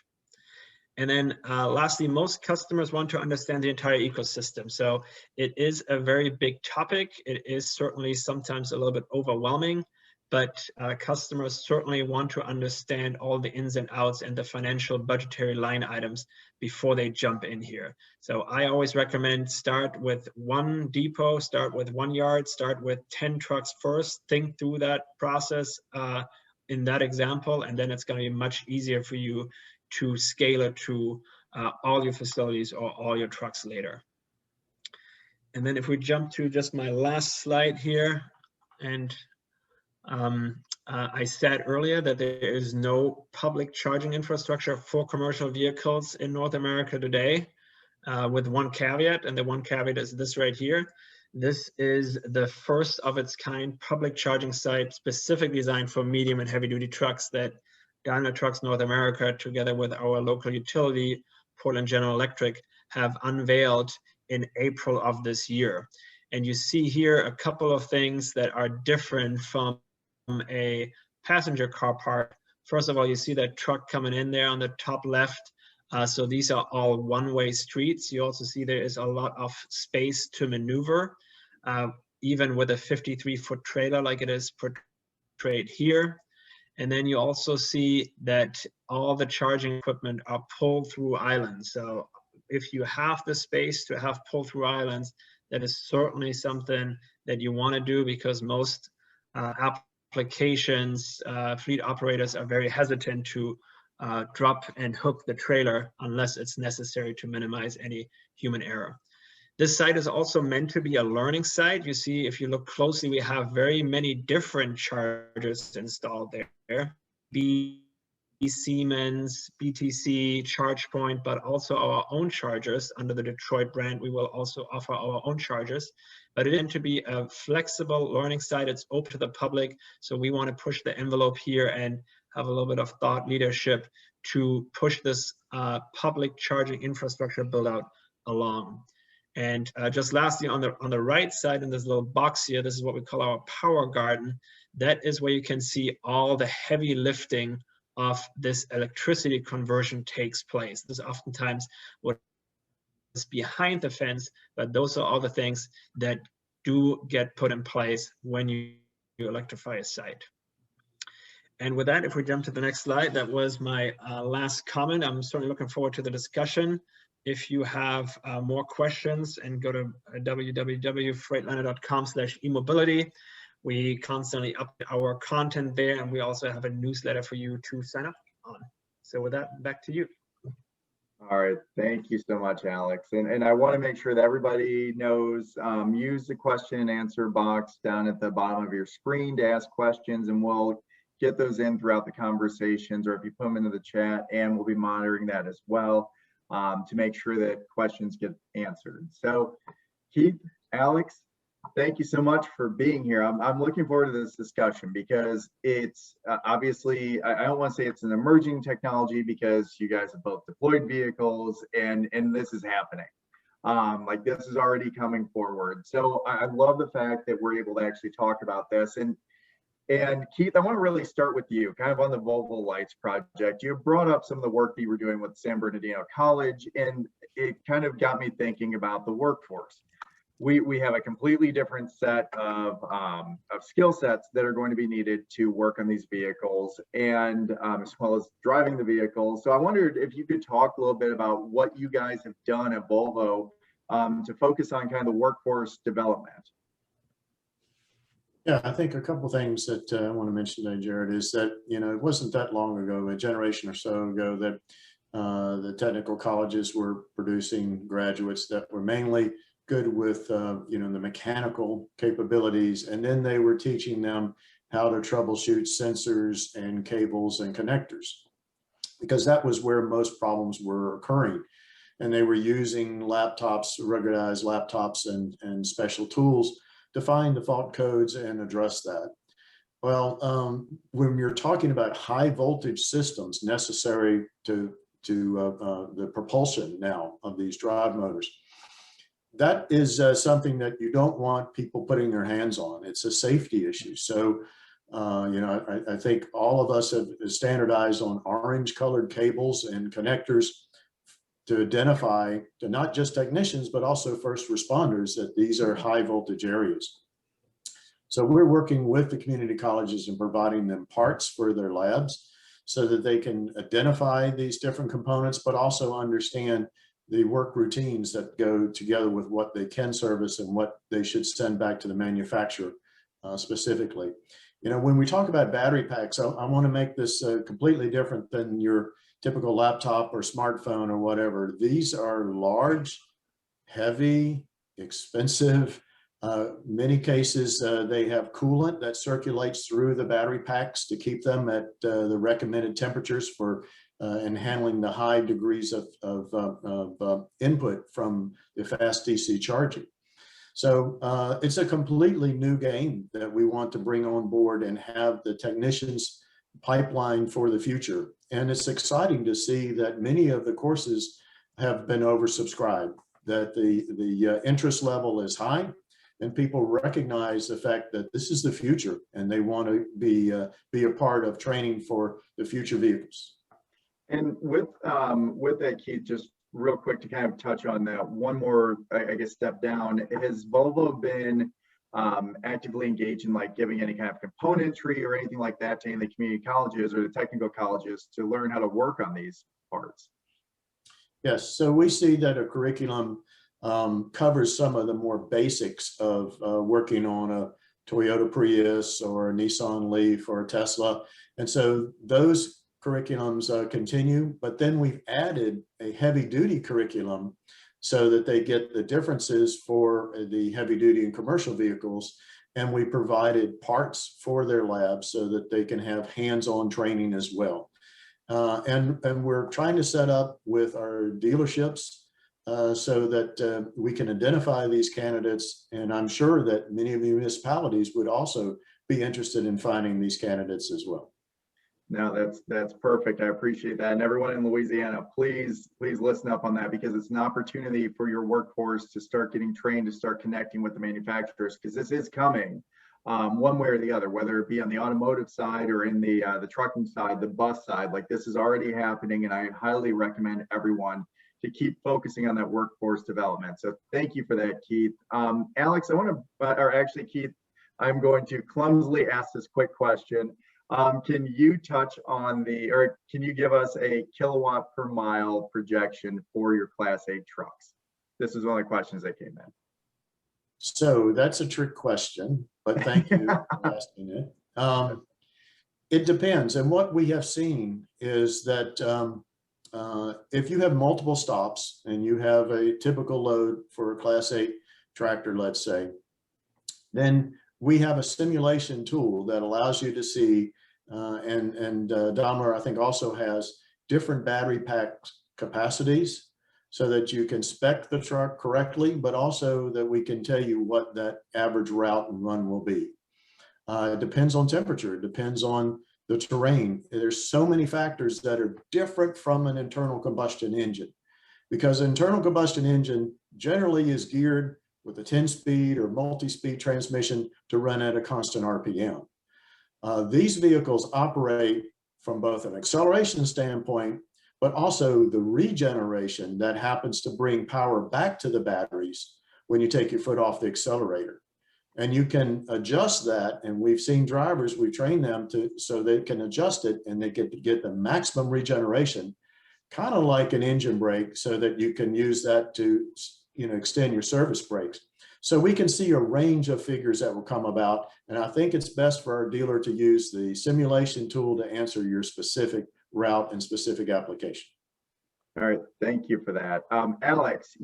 And then lastly, most customers want to understand the entire ecosystem. So it is a very big topic. It is certainly sometimes a little bit overwhelming, but customers certainly want to understand all the ins and outs and the financial budgetary line items before they jump in here. So I always recommend start with one depot, start with one yard, start with 10 trucks first, think through that process in that example, and then it's going to be much easier for you to scale it to all your facilities or all your trucks later. And then if we jump to just my last slide here, and I said earlier that there is no public charging infrastructure for commercial vehicles in North America today, with one caveat, and the one caveat is this right here. This is the first of its kind public charging site specifically designed for medium and heavy duty trucks that Daimler Trucks North America, together with our local utility, Portland General Electric, have unveiled in April of this year. And you see here a couple of things that are different from a passenger car park. First of all, you see that truck coming in there on the top left. So these are all one-way streets. You also see there is a lot of space to maneuver, even with a 53-foot trailer like it is portrayed here. And then you also see that all the charging equipment are pulled through islands. So if you have the space to have pull through islands, that is certainly something that you want to do, because most applications, fleet operators are very hesitant to drop and hook the trailer unless it's necessary to minimize any human error. This site is also meant to be a learning site. You see, if you look closely, we have very many different chargers installed there. Siemens, BTC, ChargePoint, but also our own chargers. Under the Detroit brand, we will also offer our own chargers. But it is to be a flexible learning site. It's open to the public. So we want to push the envelope here and have a little bit of thought leadership to push this public charging infrastructure build out along. And just lastly, on the right side in this little box here, this is what we call our power garden. That is where you can see all the heavy lifting of this electricity conversion takes place. This is oftentimes what is behind the fence, but those are all the things that do get put in place when you electrify a site. And with that, if we jump to the next slide, that was my last comment. I'm certainly looking forward to the discussion. If you have more questions, and go to www.freightliner.com/emobility. We constantly update our content there, and we also have a newsletter for you to sign up on. So with that, back to you. All right, thank you so much, Alex. And I want to make sure that everybody knows, use the question and answer box down at the bottom of your screen to ask questions, and we'll get those in throughout the conversations, or if you put them into the chat, and we'll be monitoring that as well, to make sure that questions get answered. So Keith, Alex, thank you so much for being here. I'm looking forward to this discussion because it's obviously, I don't want to say it's an emerging technology because you guys have both deployed vehicles and this is happening. Like this is already coming forward. So I love the fact that we're able to actually talk about this. And Keith, I want to really start with you, kind of on the Volvo Lights project. You brought up some of the work that you were doing with San Bernardino College, and it kind of got me thinking about the workforce. We have a completely different set of skill sets that are going to be needed to work on these vehicles, and as well as driving the vehicles. So I wondered if you could talk a little bit about what you guys have done at Volvo to focus on kind of the workforce development. Yeah, I think a couple of things that I want to mention today, Jared, is that, it wasn't that long ago, a generation or so ago, that the technical colleges were producing graduates that were mainly good with, the mechanical capabilities. And then they were teaching them how to troubleshoot sensors and cables and connectors, because that was where most problems were occurring. And they were using laptops, ruggedized laptops and special tools to find the fault codes and address that. Well, when you're talking about high voltage systems necessary to the propulsion now of these drive motors, that is something that you don't want people putting their hands on. It's a safety issue. So, I think all of us have standardized on orange colored cables and connectors to identify to not just technicians, but also first responders that these are high voltage areas. So we're working with the community colleges and providing them parts for their labs so that they can identify these different components, but also understand the work routines that go together with what they can service and what they should send back to the manufacturer specifically. When we talk about battery packs, I want to make this completely different than your typical laptop or smartphone or whatever. These are large, heavy, expensive. Many cases, they have coolant that circulates through the battery packs to keep them at the recommended temperatures for and handling the high degrees of input from the fast DC charging. So it's a completely new game that we want to bring on board and have the technicians pipeline for the future. And it's exciting to see that many of the courses have been oversubscribed, that the interest level is high, and people recognize the fact that this is the future and they want to be a part of training for the future vehicles. And with that, Keith, just real quick to kind of touch on that one more, I guess, step down, has Volvo been actively engaged in like giving any kind of componentry or anything like that to any of the community colleges or the technical colleges to learn how to work on these parts? Yes, so we see that a curriculum covers some of the more basics of working on a Toyota Prius or a Nissan Leaf or a Tesla. And so those curriculums continue, but then we've added a heavy duty curriculum so that they get the differences for the heavy duty and commercial vehicles. And we provided parts for their labs so that they can have hands-on training as well. And we're trying to set up with our dealerships so that we can identify these candidates. And I'm sure that many of the municipalities would also be interested in finding these candidates as well. No, that's perfect. I appreciate that. And everyone in Louisiana, please listen up on that, because it's an opportunity for your workforce to start getting trained, to start connecting with the manufacturers, because this is coming one way or the other, whether it be on the automotive side or in the trucking side, the bus side. Like, this is already happening, and I highly recommend everyone to keep focusing on that workforce development. So thank you for that, Keith. Alex, I want to, or actually, Keith, I'm going to clumsily ask this quick question. Can you touch on or can you give us a kilowatt per mile projection for your Class 8 trucks? This is one of the questions that came in. So that's a trick question, but thank you for asking it. It depends. And what we have seen is that if you have multiple stops and you have a typical load for a Class 8 tractor, let's say, then we have a simulation tool that allows you to see, and Daimler, I think, also has different battery pack capacities so that you can spec the truck correctly, but also that we can tell you what that average route and run will be. It depends on temperature, it depends on the terrain. There's so many factors that are different from an internal combustion engine, because an internal combustion engine generally is geared with a 10-speed or multi-speed transmission to run at a constant RPM. These vehicles operate from both an acceleration standpoint, but also the regeneration that happens to bring power back to the batteries when you take your foot off the accelerator. And you can adjust that, and we've seen drivers, we train them so they can adjust it and they get the maximum regeneration, kind of like an engine brake, so that you can use that to extend your service brakes. So we can see a range of figures that will come about, and I think it's best for our dealer to use the simulation tool to answer your specific route and specific application. All right, thank you for that. Alex,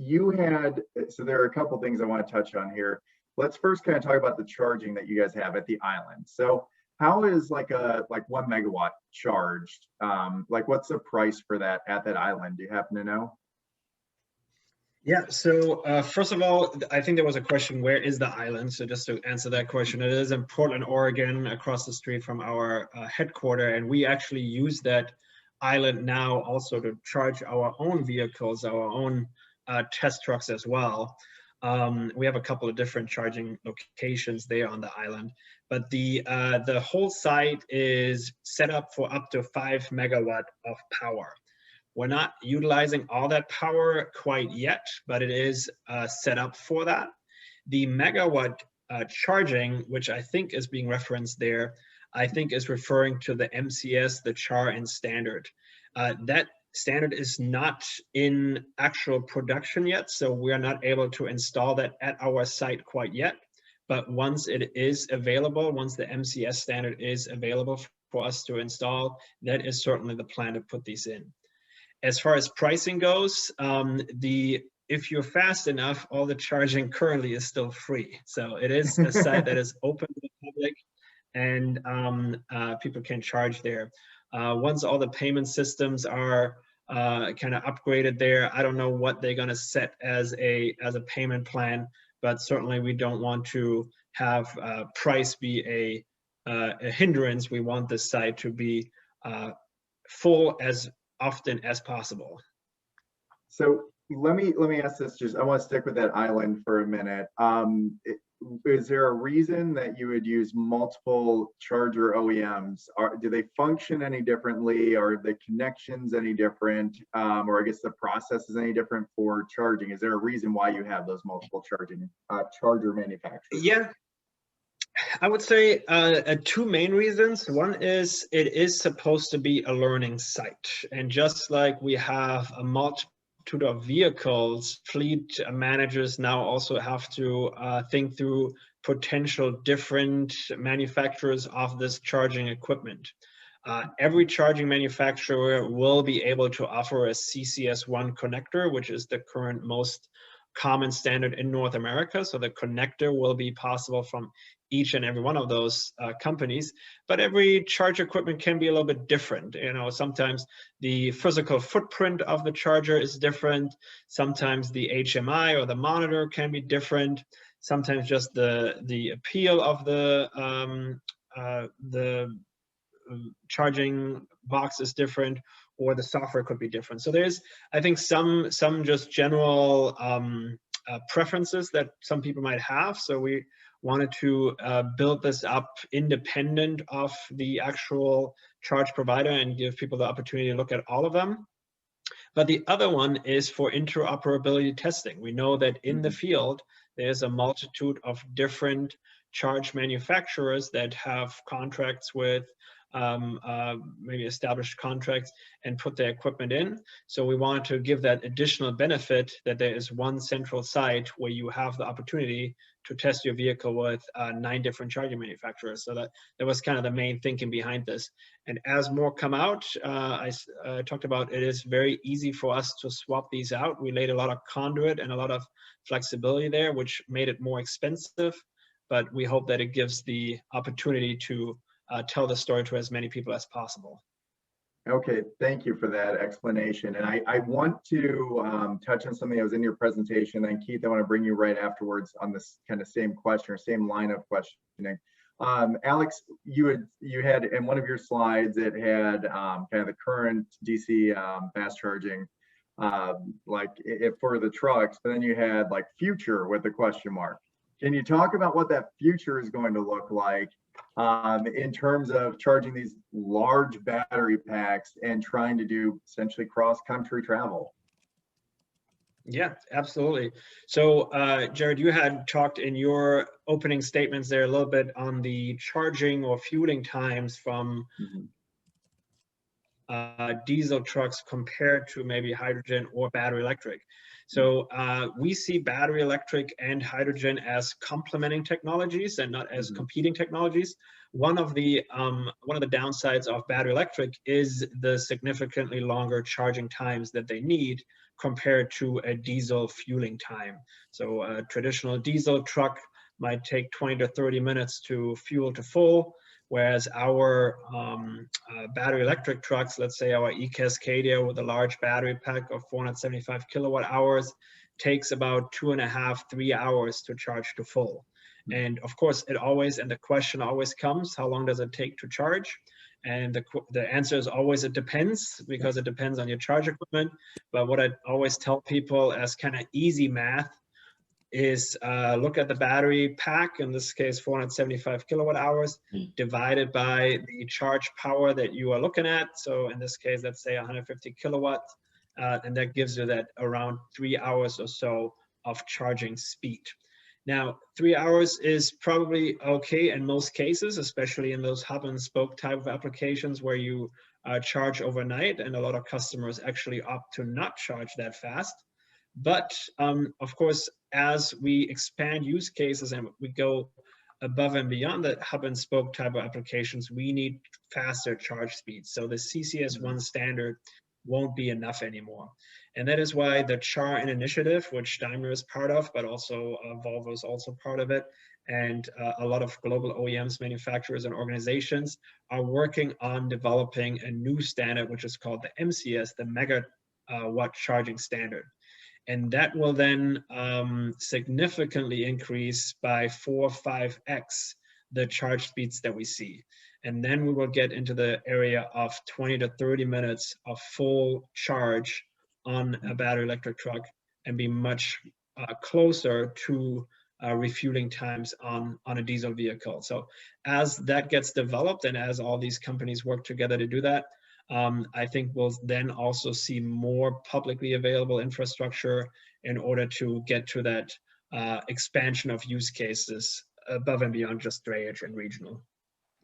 so there are a couple things I want to touch on here. Let's first kind of talk about the charging that you guys have at the island. So how is like 1 megawatt charged? What's the price for that at that island? Do you happen to know? Yeah, so first of all, I think there was a question, where is the island? So just to answer that question, it is in Portland, Oregon, across the street from our headquarters, and we actually use that island now also to charge our own vehicles, our own test trucks as well. We have a couple of different charging locations there on the island, but the whole site is set up for up to 5 megawatt of power. We're not utilizing all that power quite yet, but it is set up for that. The megawatt charging, which I think is being referenced there, I think is referring to the MCS, the char-in standard. That standard is not in actual production yet, so we are not able to install that at our site quite yet. But once it is available, once the MCS standard is available for us to install, that is certainly the plan to put these in. As far as pricing goes, if you're fast enough, all the charging currently is still free. So it is a site that is open to the public, and people can charge there. Once all the payment systems are kind of upgraded there, I don't know what they're going to set as a payment plan, but certainly we don't want to have price be a hindrance. We want this site to be full as often as possible. So let me ask this. I want to stick with that island for a minute. Is there a reason that you would use multiple charger OEMs? Do they function any differently? Are the connections any different? Or I guess the process is any different for charging? Is there a reason why you have those multiple charger manufacturers? Yeah, I would say two main reasons. One is it is supposed to be a learning site. And just like we have a multitude of vehicles, fleet managers now also have to think through potential different manufacturers of this charging equipment. Every charging manufacturer will be able to offer a CCS1 connector, which is the current most common standard in North America. So the connector will be possible from each and every one of those companies, but every charge equipment can be a little bit different. Sometimes the physical footprint of the charger is different. Sometimes the HMI or the monitor can be different. Sometimes just the appeal of the charging box is different, or the software could be different. So there's, I think, some just general preferences that some people might have. So we wanted to build this up independent of the actual charge provider and give people the opportunity to look at all of them. But the other one is for interoperability testing. We know that in the field, there's a multitude of different charge manufacturers that have contracts with maybe established contracts and put their equipment in. So we wanted to give that additional benefit that there is one central site where you have the opportunity to test your vehicle with 9 different charging manufacturers. So that was kind of the main thinking behind this. And as more come out, I talked about, it is very easy for us to swap these out. We laid a lot of conduit and a lot of flexibility there, which made it more expensive, but we hope that it gives the opportunity to tell the story to as many people as possible. Okay, thank you for that explanation. And I want to touch on something that was in your presentation. And Keith, I want to bring you right afterwards on this kind of same question or same line of questioning. Alex, you had in one of your slides, it had kind of the current DC fast charging for the trucks, but then you had like future with the question mark. Can you talk about what that future is going to look like in terms of charging these large battery packs and trying to do essentially cross-country travel? Yeah, absolutely. So, Jared, you had talked in your opening statements there a little bit on the charging or fueling times from diesel trucks compared to maybe hydrogen or battery electric. So we see battery electric and hydrogen as complementing technologies and not as competing technologies. One of the downsides of battery electric is the significantly longer charging times that they need compared to a diesel fueling time. So a traditional diesel truck might take 20 to 30 minutes to fuel to full, whereas our battery electric trucks, let's say our eCascadia with a large battery pack of 475 kilowatt hours, takes about 2.5 to 3 hours to charge to full. And of course, the question always comes, how long does it take to charge? And the answer is always, it depends, because it depends on your charge equipment. But what I always tell people as kind of easy math is look at the battery pack, in this case 475 kilowatt hours, divided by the charge power that you are looking at. So in this case, let's say 150 kilowatts, and that gives you that around 3 hours or so of charging speed. Now, 3 hours is probably okay in most cases, especially in those hub and spoke type of applications where you charge overnight, and a lot of customers actually opt to not charge that fast. But of course, as we expand use cases and we go above and beyond that hub and spoke type of applications, we need faster charge speeds. So the CCS1 standard won't be enough anymore. And that is why the CHARN initiative, which Daimler is part of, but also Volvo is also part of it, and a lot of global OEMs, manufacturers, and organizations are working on developing a new standard, which is called the MCS, the megawatt charging standard. And that will then significantly increase by 4 or 5x the charge speeds that we see. And then we will get into the area of 20 to 30 minutes of full charge on a battery electric truck, and be much closer to refueling times on a diesel vehicle. So as that gets developed, and as all these companies work together to do that, I think we'll then also see more publicly available infrastructure in order to get to that expansion of use cases above and beyond just drayage and regional.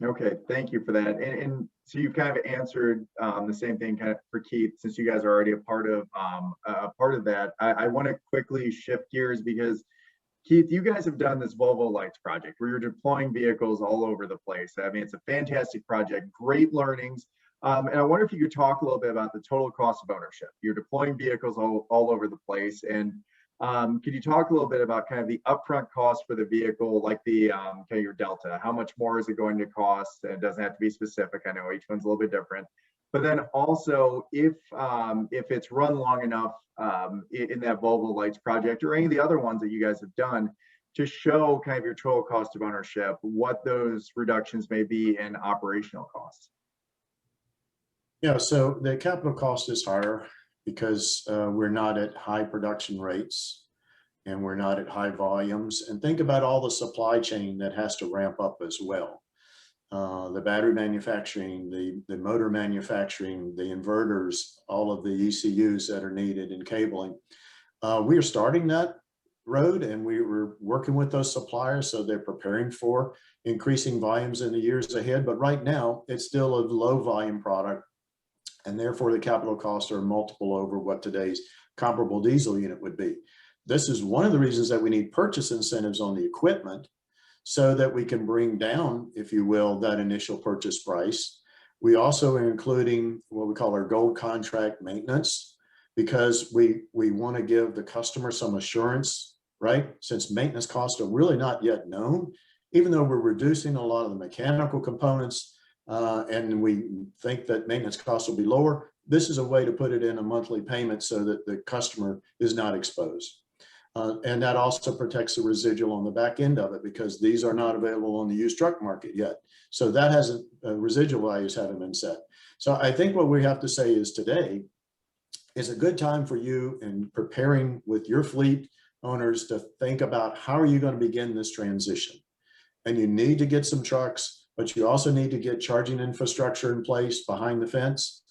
Okay, thank you for that. And so you've kind of answered the same thing kind of for Keith, since you guys are already a part of that. I want to quickly shift gears because Keith, you guys have done this Volvo Lights project where you're deploying vehicles all over the place. I mean, it's a fantastic project, great learnings. And I wonder if you could talk a little bit about the total cost of ownership. You're deploying vehicles all over the place. And could you talk a little bit about kind of the upfront cost for the vehicle, like the kind of your Delta? How much more is it going to cost? And it doesn't have to be specific. I know each one's a little bit different. But then also, if it's run long enough in that Volvo Lights project or any of the other ones that you guys have done, to show kind of your total cost of ownership, what those reductions may be in operational costs. Yeah, so the capital cost is higher because we're not at high production rates and we're not at high volumes. And think about all the supply chain that has to ramp up as well. The battery manufacturing, the motor manufacturing, the inverters, all of the ECUs that are needed in cabling. We are starting that road, and we were working with those suppliers, so they're preparing for increasing volumes in the years ahead. But right now, it's still a low volume product, and therefore the capital costs are multiple over what today's comparable diesel unit would be. This is one of the reasons that we need purchase incentives on the equipment, so that we can bring down, if you will, that initial purchase price. We also are including what we call our gold contract maintenance, because we want to give the customer some assurance, right? Since maintenance costs are really not yet known, even though we're reducing a lot of the mechanical components, and we think that maintenance costs will be lower, this is a way to put it in a monthly payment so that the customer is not exposed. And that also protects the residual on the back end of it, because these are not available on the used truck market yet. So that hasn't, residual values haven't been set. So I think what we have to say is today is a good time for you in preparing with your fleet owners to think about how are you going to begin this transition. And you need to get some trucks, but you also need to get charging infrastructure in place behind the fence.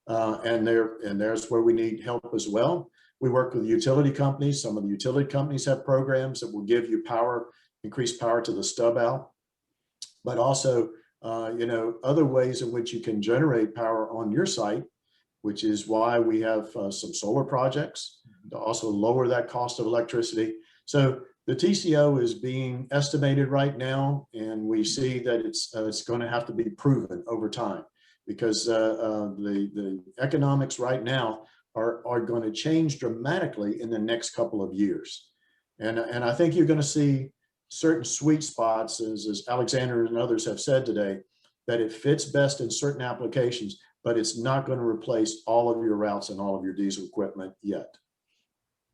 And there's where we need help as well. We work with utility companies. Some of the utility companies have programs that will give you power, increased power to the stub out, but also, other ways in which you can generate power on your site, which is why we have some solar projects to also lower that cost of electricity. So the TCO is being estimated right now, and we see that it's going to have to be proven over time, because the economics right now are going to change dramatically in the next couple of years. And I think you're going to see certain sweet spots, as Alexander and others have said today, that it fits best in certain applications, but it's not going to replace all of your routes and all of your diesel equipment yet.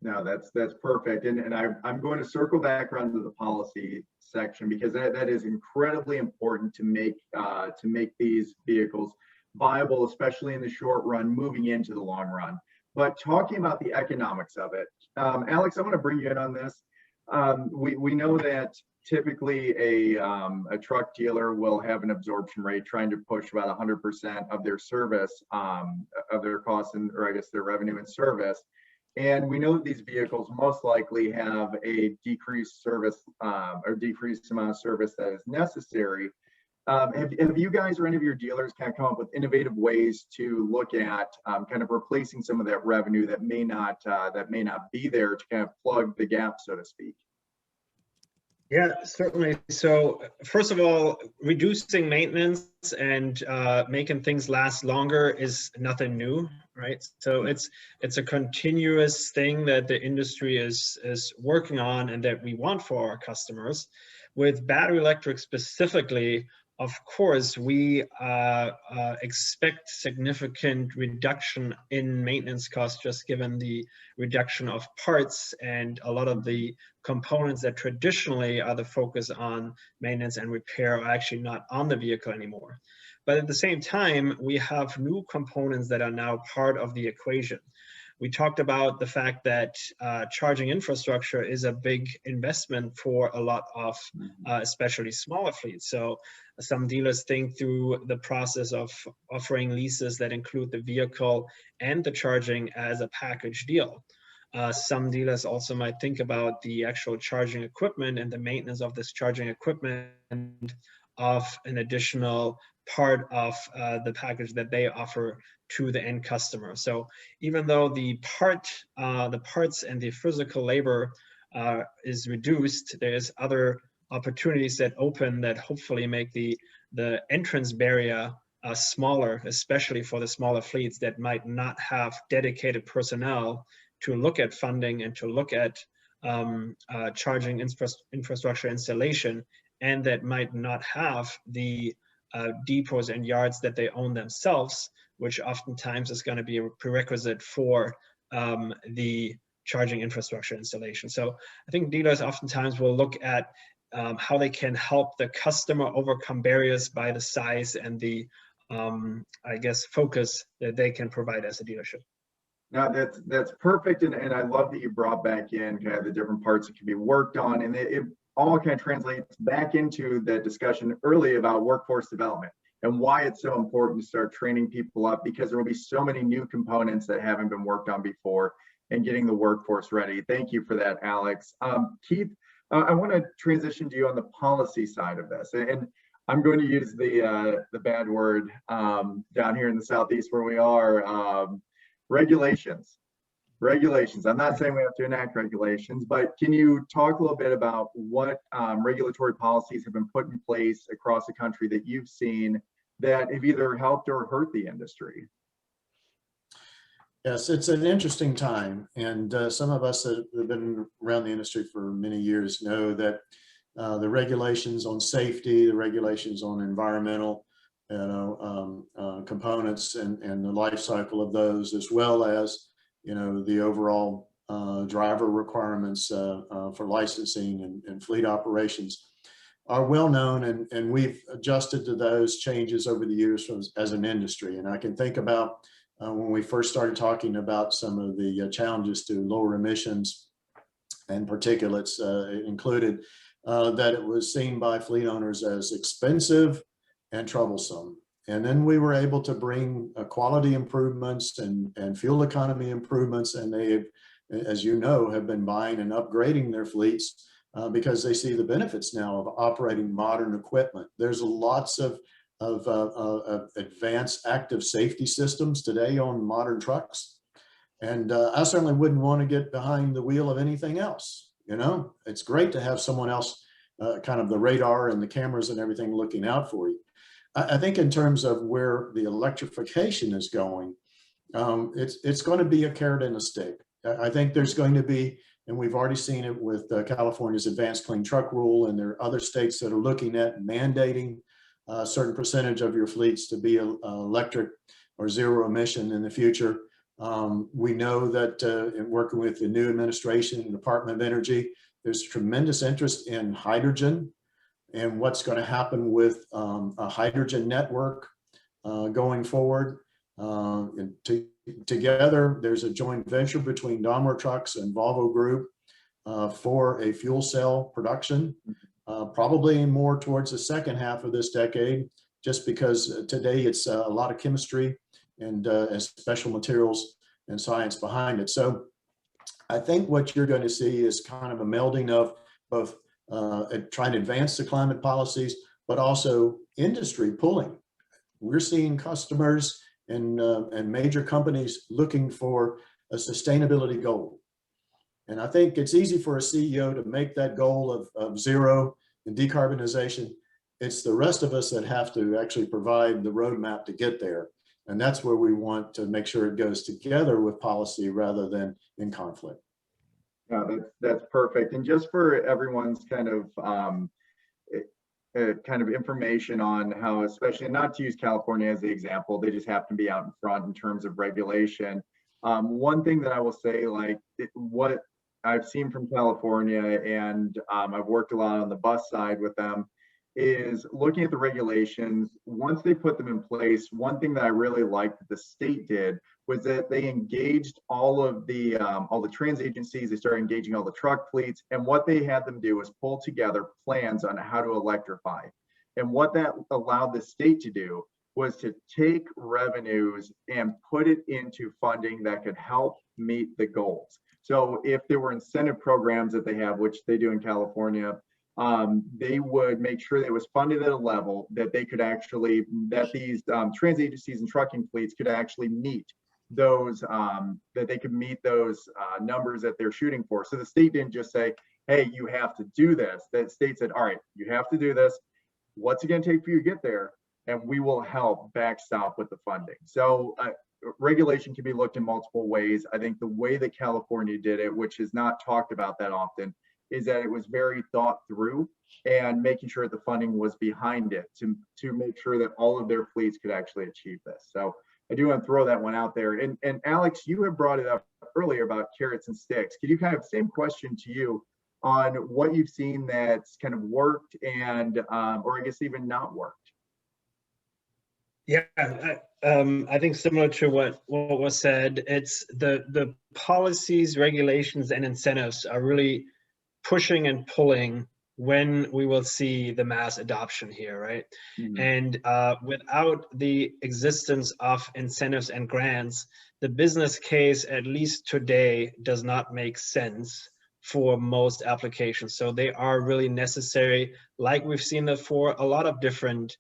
No, that's perfect. And I'm going to circle back around to the policy section, because that is incredibly important to make these vehicles viable, especially in the short run, moving into the long run. But talking about the economics of it, Alex, I want to bring you in on this. We know that typically a truck dealer will have an absorption rate trying to push about 100% of their service, of their costs, or I guess their revenue and service. And we know that these vehicles most likely have a decreased service or decreased amount of service that is necessary. Have you guys or any of your dealers kind of come up with innovative ways to look at kind of replacing some of that revenue that may not be there, to kind of plug the gap, so to speak? Yeah, certainly. So first of all, reducing maintenance and making things last longer is nothing new, right? So it's a continuous thing that the industry is working on and that we want for our customers. With battery electric specifically, of course, we expect significant reduction in maintenance costs, just given the reduction of parts and a lot of the components that traditionally are the focus on maintenance and repair are actually not on the vehicle anymore. But at the same time, we have new components that are now part of the equation. We talked about the fact that charging infrastructure is a big investment for a lot of especially smaller fleets. So some dealers think through the process of offering leases that include the vehicle and the charging as a package deal. Some dealers also might think about the actual charging equipment and the maintenance of this charging equipment of an additional part of the package that they offer to the end customer. So even though the parts and the physical labor is reduced, there's other opportunities that open that hopefully make the entrance barrier smaller, especially for the smaller fleets that might not have dedicated personnel to look at funding and to look at charging infrastructure installation, and that might not have the depots and yards that they own themselves, which oftentimes is going to be a prerequisite for the charging infrastructure installation. So I think dealers oftentimes will look at how they can help the customer overcome barriers by the size and the, I guess, focus that they can provide as a dealership. No, that's perfect. And I love that you brought back in kind of the different parts that can be worked on. And it all kind of translates back into the discussion earlier about workforce development and why it's so important to start training people up, because there will be so many new components that haven't been worked on before. and getting the workforce ready. Thank you for that, Alex. Keith, I want to transition to you on the policy side of this, and I'm going to use the bad word down here in the Southeast where we are, regulations. Regulations. I'm not saying we have to enact regulations, but can you talk a little bit about what regulatory policies have been put in place across the country that you've seen that have either helped or hurt the industry? Yes, it's an interesting time, and some of us that have been around the industry for many years know that the regulations on safety, the regulations on environmental, components and the life cycle of those, as well as the overall driver requirements for licensing and fleet operations are well known, and we've adjusted to those changes over the years as an industry. And I can think about when we first started talking about some of the challenges to lower emissions and particulates included, that it was seen by fleet owners as expensive and troublesome. And then we were able to bring quality improvements and fuel economy improvements, and they, as you know, have been buying and upgrading their fleets because they see the benefits now of operating modern equipment. There's lots of advanced active safety systems today on modern trucks, and I certainly wouldn't want to get behind the wheel of anything else. It's great to have someone else, kind of the radar and the cameras and everything looking out for you. I think in terms of where the electrification is going, it's going to be a carrot and a stick. I think there's going to be, and we've already seen it with California's Advanced Clean Truck Rule, and there are other states that are looking at mandating a certain percentage of your fleets to be electric or zero emission in the future. We know that in working with the new administration and Department of Energy, there's tremendous interest in hydrogen and what's going to happen with a hydrogen network going forward. Together, there's a joint venture between Daimler Trucks and Volvo Group for a fuel cell production, probably more towards the second half of this decade, just because today it's a lot of chemistry and special materials and science behind it. So I think what you're going to see is kind of a melding of both trying to advance the climate policies, but also industry pulling. We're seeing customers and major companies looking for a sustainability goal. And I think it's easy for a CEO to make that goal of zero and decarbonization. It's the rest of us that have to actually provide the roadmap to get there. And that's where we want to make sure it goes together with policy rather than in conflict. Yeah, that's perfect. And just for everyone's kind of information on how, especially not to use California as the example, they just happen to be out in front in terms of regulation. One thing that I will say, what I've seen from California, and I've worked a lot on the bus side with them, is looking at the regulations. Once they put them in place, one thing that I really liked that the state did was that they engaged all the trans agencies. They started engaging all the truck fleets, and what they had them do was pull together plans on how to electrify. And what that allowed the state to do was to take revenues and put it into funding that could help meet the goals. So if there were incentive programs that they have, which they do in California, they would make sure that it was funded at a level that they could actually, that these trans agencies and trucking fleets could actually meet those, that they could meet those numbers that they're shooting for. So the state didn't just say, hey, you have to do this. The state said, all right, you have to do this. What's it going to take for you to get there? And we will help backstop with the funding. So regulation can be looked in multiple ways. I think the way that California did it, which is not talked about that often, is that it was very thought through and making sure the funding was behind it to make sure that all of their fleets could actually achieve this. So I do want to throw that one out there. And Alex, you have brought it up earlier about carrots and sticks. Could you kind of, same question to you on what you've seen that's kind of worked and, or I guess even not worked? Yeah, I think similar to what was said, it's the policies, regulations, and incentives are really pushing and pulling when we will see the mass adoption here, right? Mhm. And without the existence of incentives and grants, the business case, at least today, does not make sense for most applications. So they are really necessary, like we've seen it for a lot of different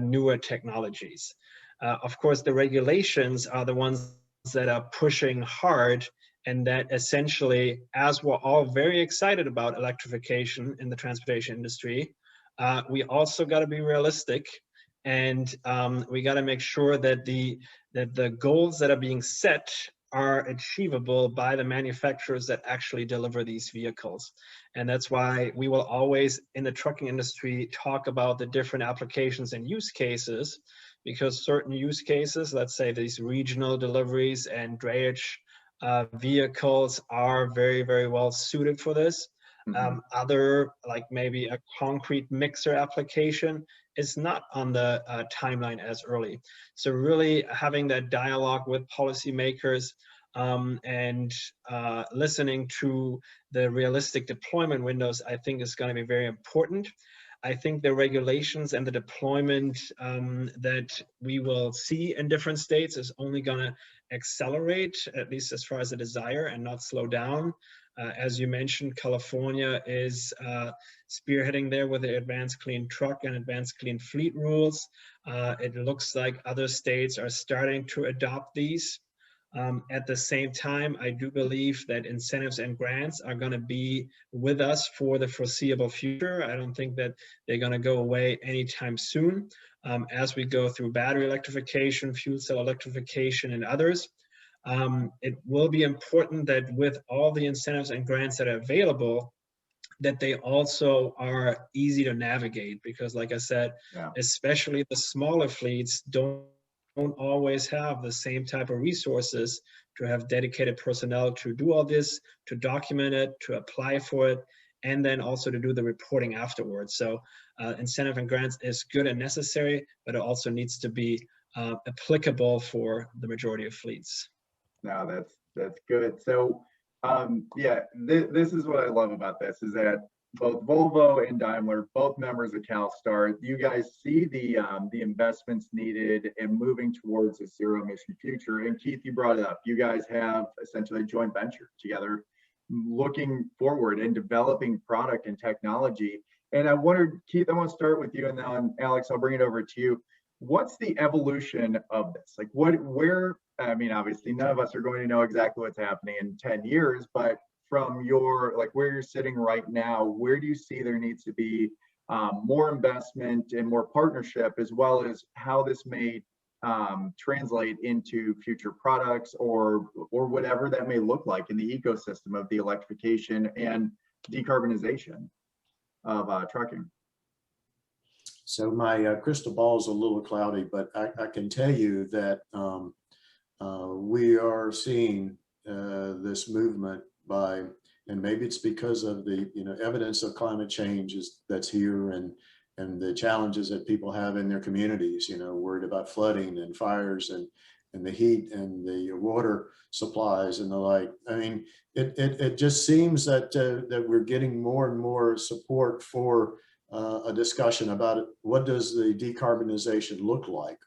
newer technologies. Of course, the regulations are the ones that are pushing hard, and that essentially, as we're all very excited about electrification in the transportation industry, we also got to be realistic, and we got to make sure that the goals that are being set are achievable by the manufacturers that actually deliver these vehicles. And that's why we will always, in the trucking industry, talk about the different applications and use cases, because certain use cases, let's say these regional deliveries and drayage vehicles, are very, very well suited for this. Mhm. Other, like maybe a concrete mixer application, is not on the timeline as early. So really having that dialogue with policymakers and listening to the realistic deployment windows, I think is going to be very important. I think the regulations and the deployment that we will see in different states is only going to accelerate, at least as far as the desire, and not slow down. As you mentioned, California is spearheading there with the advanced clean truck and advanced clean fleet rules. It looks like other states are starting to adopt these. At the same time, I do believe that incentives and grants are going to be with us for the foreseeable future. I don't think that they're going to go away anytime soon. As we go through battery electrification, fuel cell electrification, and others, it will be important that with all the incentives and grants that are available, that they also are easy to navigate, because like I said, Yeah. especially the smaller fleets don't always have the same type of resources to have dedicated personnel to do all this, to document it, to apply for it, and then also to do the reporting afterwards. So incentive and grants is good and necessary, but it also needs to be applicable for the majority of fleets. No, that's good. So, yeah, this is what I love about this, is that both Volvo and Daimler, both members of CalSTAR, you guys see the investments needed and moving towards a zero emission future. And Keith, you brought it up. You guys have essentially a joint venture together, looking forward and developing product and technology. And I wondered, Keith, I want to start with you, and then Alex, I'll bring it over to you. What's the evolution of this? Like, where, I mean, obviously none of us are going to know exactly what's happening in 10 years, but from your, like where you're sitting right now, where do you see there needs to be more investment and more partnership, as well as how this may translate into future products or whatever that may look like in the ecosystem of the electrification and decarbonization of trucking? So my crystal ball is a little cloudy, but I can tell you that we are seeing this movement by, and maybe it's because of the evidence of climate change that's here, and the challenges that people have in their communities, worried about flooding and fires and the heat and the water supplies and the like. I mean, it just seems that that we're getting more and more support for a discussion about it. What does the decarbonization look like?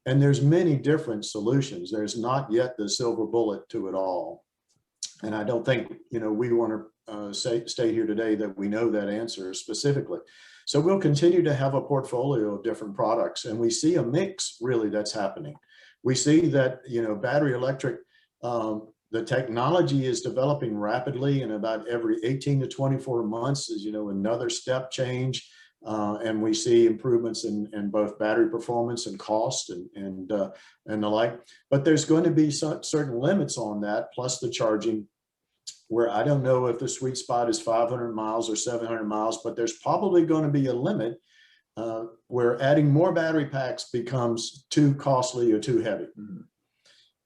And there's many different solutions. There's not yet the silver bullet to it all. And I don't think, we want to stay here today that we know that answer specifically. So we'll continue to have a portfolio of different products, and we see a mix really that's happening. We see that, battery electric, the technology is developing rapidly, and about every 18 to 24 months is, another step change. And we see improvements in both battery performance and cost and the like. But there's going to be certain limits on that, plus the charging, where I don't know if the sweet spot is 500 miles or 700 miles, but there's probably going to be a limit where adding more battery packs becomes too costly or too heavy. Mm-hmm.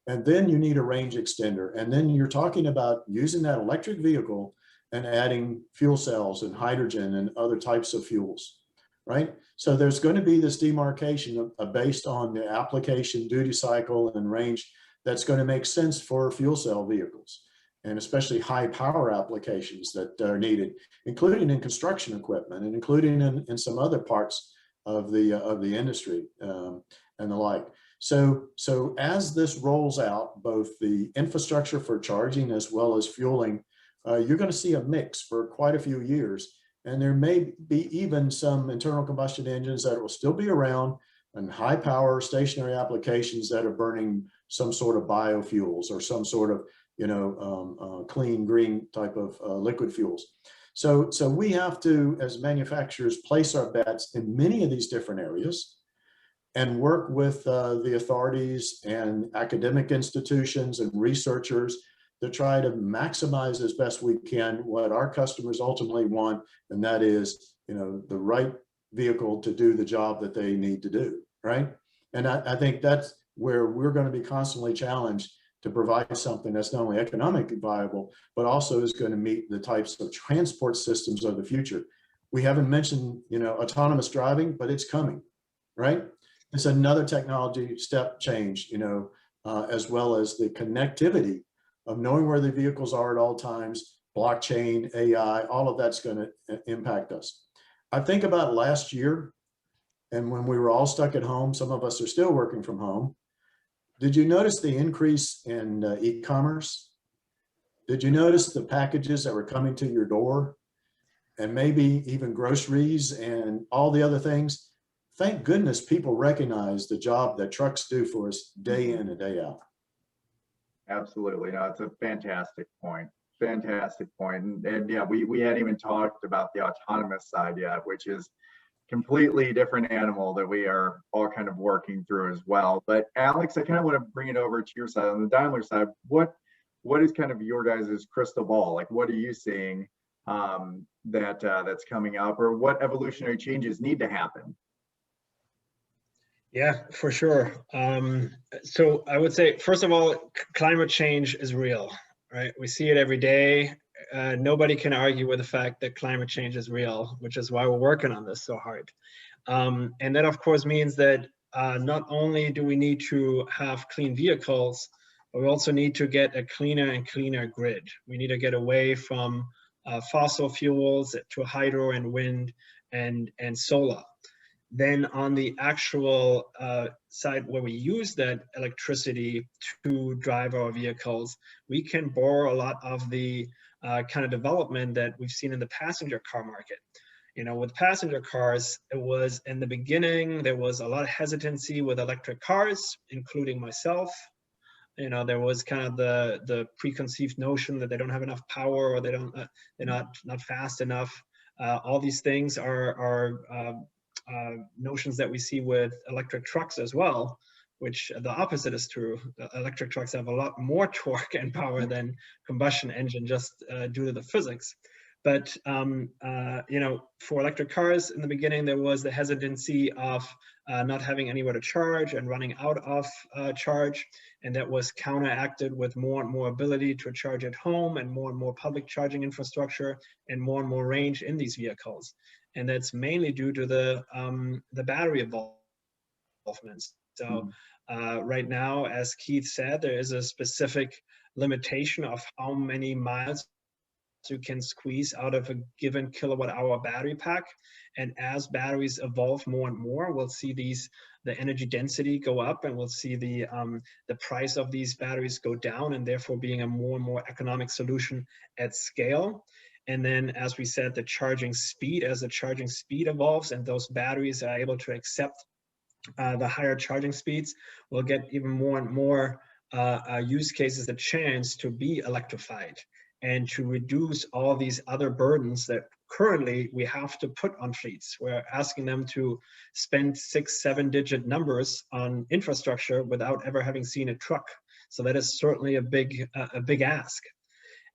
And then you need a range extender. And then you're talking about using that electric vehicle and adding fuel cells and hydrogen and other types of fuels, right? So there's going to be this demarcation based on the application, duty cycle, and range that's going to make sense for fuel cell vehicles. and especially high power applications that are needed, including in construction equipment and including in some other parts of the industry and the like. So as this rolls out, both the infrastructure for charging as well as fueling, you're going to see a mix for quite a few years. And there may be even some internal combustion engines that will still be around, and high power stationary applications that are burning some sort of biofuels or some sort of, clean green type of liquid fuels. So we have to, as manufacturers, place our bets in many of these different areas and work with the authorities and academic institutions and researchers to try to maximize as best we can what our customers ultimately want, and that is, the right vehicle to do the job that they need to do, right? And I think that's where we're going to be constantly challenged to provide something that's not only economically viable, but also is going to meet the types of transport systems of the future. We haven't mentioned, autonomous driving, but it's coming, right? It's another technology step change, as well as the connectivity of knowing where the vehicles are at all times, blockchain, AI, all of that's going to impact us. I think about last year, and when we were all stuck at home, some of us are still working from home. Did you notice the increase in e-commerce? Did you notice the packages that were coming to your door, and maybe even groceries and all the other things? Thank goodness people recognize the job that trucks do for us day in and day out. Absolutely. No, it's a fantastic point. Fantastic point. And yeah, we hadn't even talked about the autonomous side yet, which is completely different animal that we are all kind of working through as well. But Alex, I kind of want to bring it over to your side. On the Daimler side, what is kind of your guys' crystal ball? Like, what are you seeing that's coming up, or what evolutionary changes need to happen? Yeah, for sure. So I would say, first of all, climate change is real, right? We see it every day. Nobody can argue with the fact that climate change is real, which is why we're working on this so hard. And that, of course, means that not only do we need to have clean vehicles, but we also need to get a cleaner and cleaner grid. We need to get away from fossil fuels to hydro and wind and solar. Then on the actual side where we use that electricity to drive our vehicles, we can borrow a lot of the kind of development that we've seen in the passenger car market. With passenger cars, it was in the beginning, there was a lot of hesitancy with electric cars, including myself. There was kind of the preconceived notion that they don't have enough power, or they're not fast enough. All these things are notions that we see with electric trucks as well, which the opposite is true. Electric trucks have a lot more torque and power than combustion engine, just due to the physics. But for electric cars in the beginning, there was the hesitancy of not having anywhere to charge and running out of charge, and that was counteracted with more and more ability to charge at home and more public charging infrastructure and more range in these vehicles. And that's mainly due to the battery involvements. So right now, as Keith said, there is a specific limitation of how many miles you can squeeze out of a given kilowatt hour battery pack. And as batteries evolve more and more, we'll see the energy density go up, and we'll see the price of these batteries go down, and therefore being a more and more economic solution at scale. And then, as we said, the charging speed, as the charging speed evolves and those batteries are able to accept the higher charging speeds, we'll get even more and more use cases a chance to be electrified and to reduce all these other burdens that currently we have to put on fleets. We're asking them to spend 6-7 digit numbers on infrastructure without ever having seen a truck. So that is certainly a big ask.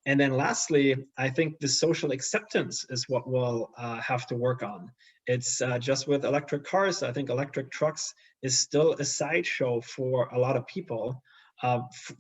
And then lastly, I think the social acceptance is what we'll have to work on. It's just with electric cars, I think electric trucks is still a sideshow for a lot of people,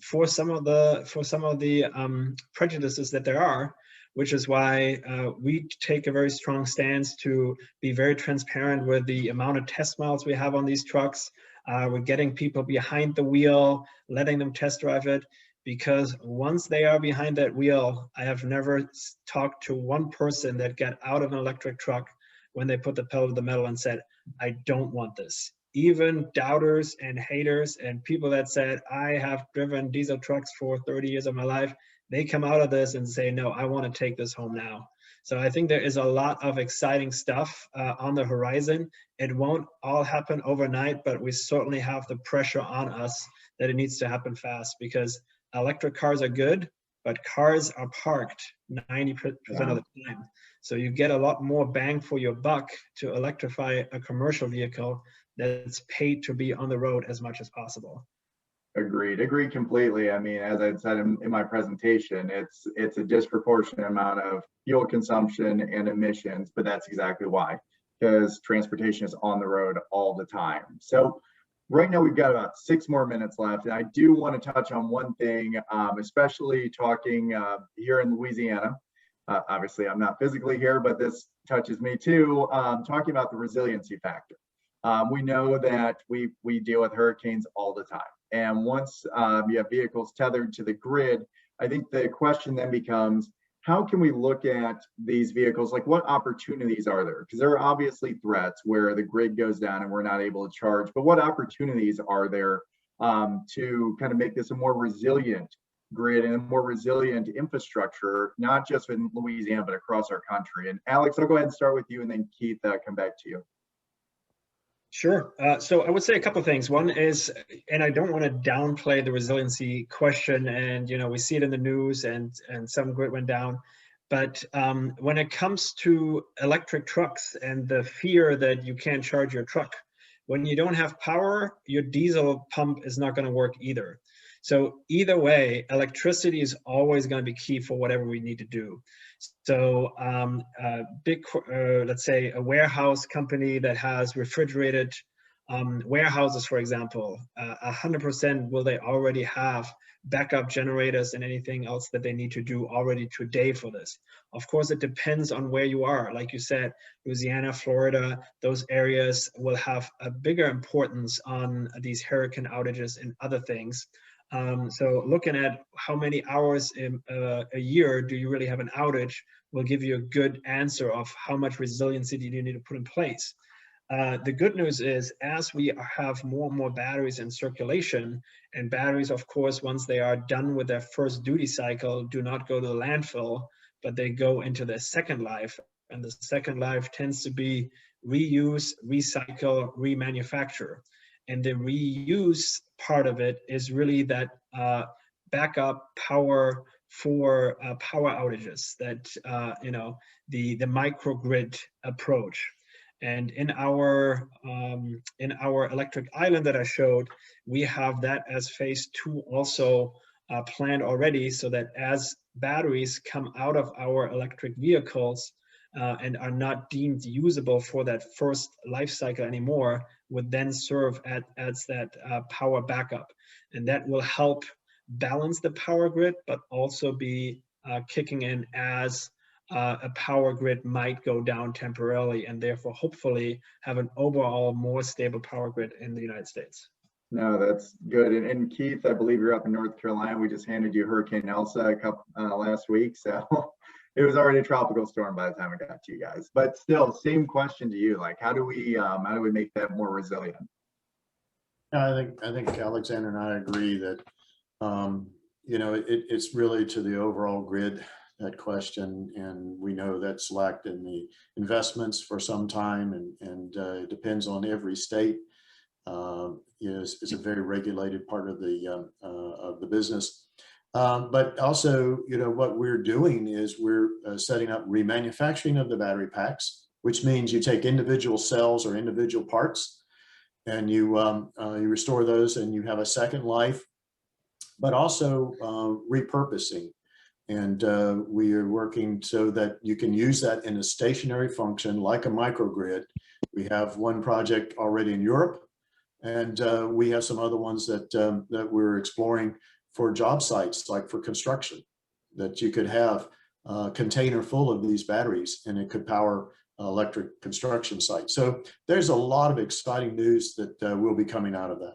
for some of the prejudices that there are, which is why we take a very strong stance to be very transparent with the amount of test miles we have on these trucks. We're getting people behind the wheel, letting them test drive it, because once they are behind that wheel, I have never talked to one person that got out of an electric truck when they put the pedal to the metal and said, I don't want this. Even doubters and haters and people that said, I have driven diesel trucks for 30 years of my life, they come out of this and say, no, I want to take this home now. So I think there is a lot of exciting stuff on the horizon. It won't all happen overnight, but we certainly have the pressure on us that it needs to happen fast, because electric cars are good, but cars are parked 90% of the time. So you get a lot more bang for your buck to electrify a commercial vehicle that's paid to be on the road as much as possible. Agreed completely. I mean, as I said in my presentation, it's a disproportionate amount of fuel consumption and emissions, but that's exactly why, because transportation is on the road all the time. So right now we've got about 6 more minutes left, and I do want to touch on one thing, especially talking here in Louisiana. Obviously, I'm not physically here, but this touches me too. Talking about the resiliency factor. We know that we deal with hurricanes all the time. And once you have vehicles tethered to the grid, I think the question then becomes, how can we look at these vehicles? Like, what opportunities are there? Because there are obviously threats where the grid goes down and we're not able to charge, but what opportunities are there to kind of make this a more resilient grid and a more resilient infrastructure, not just in Louisiana, but across our country? And Alex, I'll go ahead and start with you, and then Keith, come back to you. Sure. So I would say a couple of things. One is, and I don't want to downplay the resiliency question, and we see it in the news, and some grid went down. But when it comes to electric trucks and the fear that you can't charge your truck, when you don't have power, your diesel pump is not going to work either. So either way, electricity is always going to be key for whatever we need to do. So let's say a warehouse company that has refrigerated warehouses, for example, 100% will they already have backup generators and anything else that they need to do already today for this. Of course, it depends on where you are. Like you said, Louisiana, Florida, those areas will have a bigger importance on these hurricane outages and other things. So looking at how many hours in a year do you really have an outage will give you a good answer of how much resiliency do you need to put in place. The good news is, as we have more and more batteries in circulation, and batteries, of course, once they are done with their first duty cycle, do not go to the landfill, but they go into their second life. And the second life tends to be reuse, recycle, remanufacture. And the reuse part of it is really that backup power for power outages, that the microgrid approach. And in our electric island that I showed, we have that as phase 2 also planned already, so that as batteries come out of our electric vehicles and are not deemed usable for that first life cycle anymore, would then serve as that power backup. And that will help balance the power grid, but also be kicking in as a power grid might go down temporarily, and therefore hopefully have an overall more stable power grid in the United States. No, that's good. And Keith, I believe you're up in North Carolina. We just handed you Hurricane Elsa last week, so it was already a tropical storm by the time it got to you guys. But still, same question to you: like, how do we make that more resilient? I think Alexander and I agree that it's really to the overall grid, that question, and we know that's lacked in the investments for some time, and it depends on every state. It's a very regulated part of the business. But also, what we're doing is we're setting up remanufacturing of the battery packs, which means you take individual cells or individual parts, and you restore those, and you have a second life. But also repurposing, and we are working so that you can use that in a stationary function like a microgrid. We have one project already in Europe, and we have some other ones that we're exploring for job sites, like for construction, that you could have a container full of these batteries and it could power electric construction sites. So there's a lot of exciting news that will be coming out of that.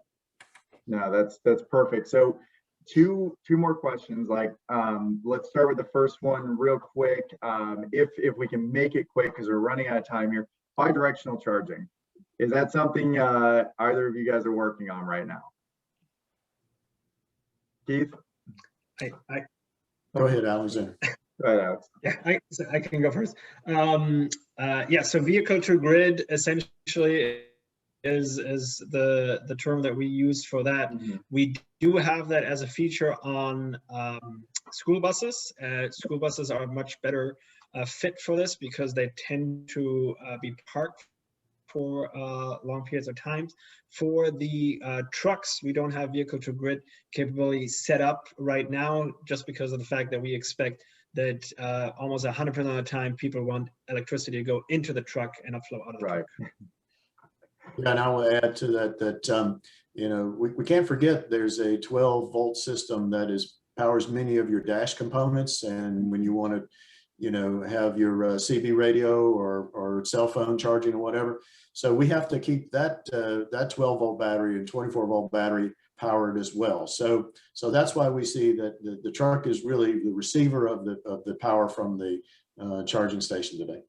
No, that's perfect. So two more questions. Like, let's start with the first one real quick. If we can make it quick because we're running out of time here. Bidirectional charging, is that something either of you guys are working on right now? Keith? I Go ahead, Alexander. Go ahead, Alex. Yeah, I can go first. Yeah, so vehicle to grid essentially is the term that we use for that. We do have that as a feature on school buses. School buses are much better fit for this because they tend to be parked for long periods of time. For the trucks, we don't have vehicle to grid capability set up right now, just because of the fact that we expect that almost 100% of the time people want electricity to go into the truck and not flow out of the truck. Yeah, and I will add to that you know, we can't forget there's a 12-volt system that powers many of your dash components, and when you want to, you know, have your CB radio or cell phone charging or whatever. So we have to keep that 12-volt battery and 24-volt battery powered as well. So that's why we see that the truck is really the receiver of the power from the charging station today.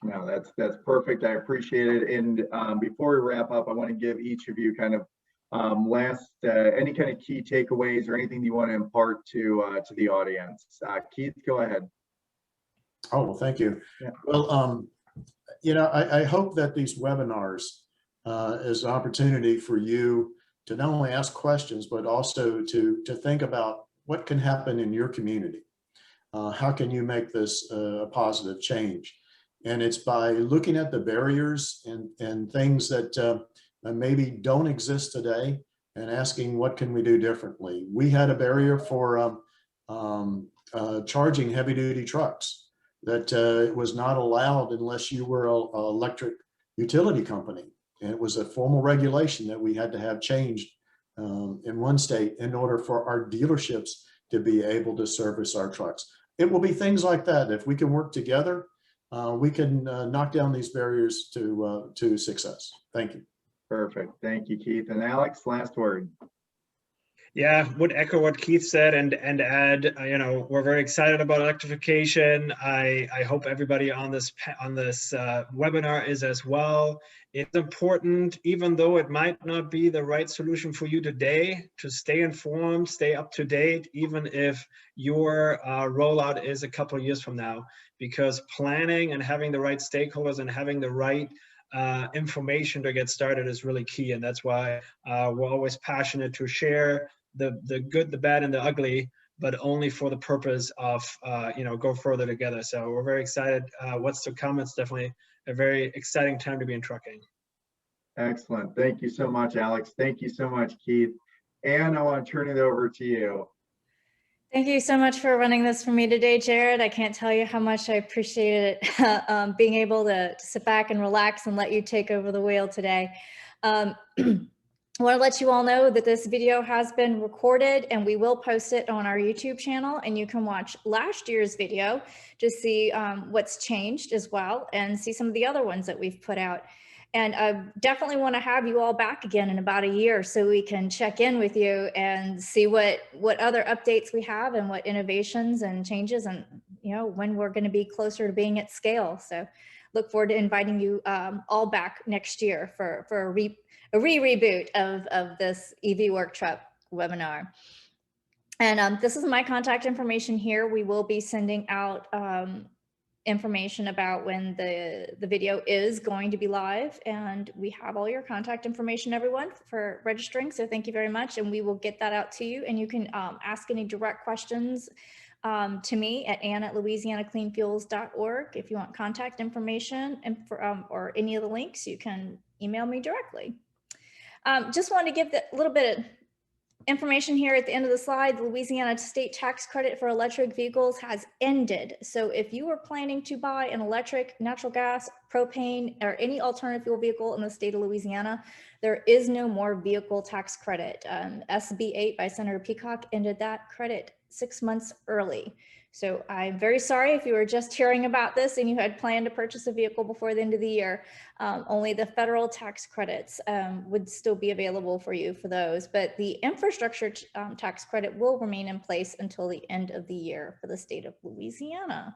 No, that's perfect. I appreciate it. And before we wrap up, I want to give each of you kind of any kind of key takeaways or anything you want to impart to the audience. Keith, go ahead. Oh, well, thank you. Yeah. Well, you know, I hope that these webinars is an opportunity for you to not only ask questions, but also to think about what can happen in your community. How can you make this a positive change? And it's by looking at the barriers and things that maybe don't exist today and asking what can we do differently. We had a barrier for charging heavy duty trucks that it was not allowed unless you were an electric utility company. And it was a formal regulation that we had to have changed in one state in order for our dealerships to be able to service our trucks. It will be things like that. If we can work together, we can knock down these barriers to success. Thank you. Perfect. Thank you, Keith. And Alex, last word. Yeah, would echo what Keith said and add, you know, we're very excited about electrification. I hope everybody on this webinar is as well. It's important, even though it might not be the right solution for you today, to stay informed, stay up to date, even if your rollout is a couple of years from now, because planning and having the right stakeholders and having the right information to get started is really key. And that's why we're always passionate to share the good, the bad, and the ugly, but only for the purpose of, you know, go further together. So we're very excited what's to come. It's definitely a very exciting time to be in trucking. Excellent. Thank you so much, Alex. Thank you so much, Keith. And I want to turn it over to you. Thank you so much for running this for me today, Jared. I can't tell you how much I appreciate it, being able to sit back and relax and let you take over the wheel today. I want to let you all know that this video has been recorded and we will post it on our YouTube channel, and you can watch last year's video to see what's changed as well and see some of the other ones that we've put out. And I definitely want to have you all back again in about a year so we can check in with you and see what other updates we have and what innovations and changes, and you know, when we're going to be closer to being at scale. So look forward to inviting you all back next year for a reboot of this EV Work Truck webinar. And this is my contact information here. We will be sending out information about when the video is going to be live, and we have all your contact information, everyone, for registering. So thank you very much, and we will get that out to you. And you can ask any direct questions to me at ann@louisianacleanfuels.org. If you want contact information and or any of the links, you can email me directly. Just wanted to give a little bit of information here at the end of the slide. The Louisiana state tax credit for electric vehicles has ended. So if you were planning to buy an electric, natural gas, propane, or any alternative fuel vehicle in the state of Louisiana, there is no more vehicle tax credit. SB 8 by Senator Peacock ended that credit 6 months early. So I'm very sorry if you were just hearing about this and you had planned to purchase a vehicle before the end of the year. Only the federal tax credits would still be available for you for those, but the infrastructure tax credit will remain in place until the end of the year for the state of Louisiana.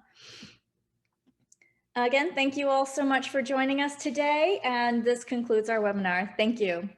Again, thank you all so much for joining us today, and this concludes our webinar. Thank you.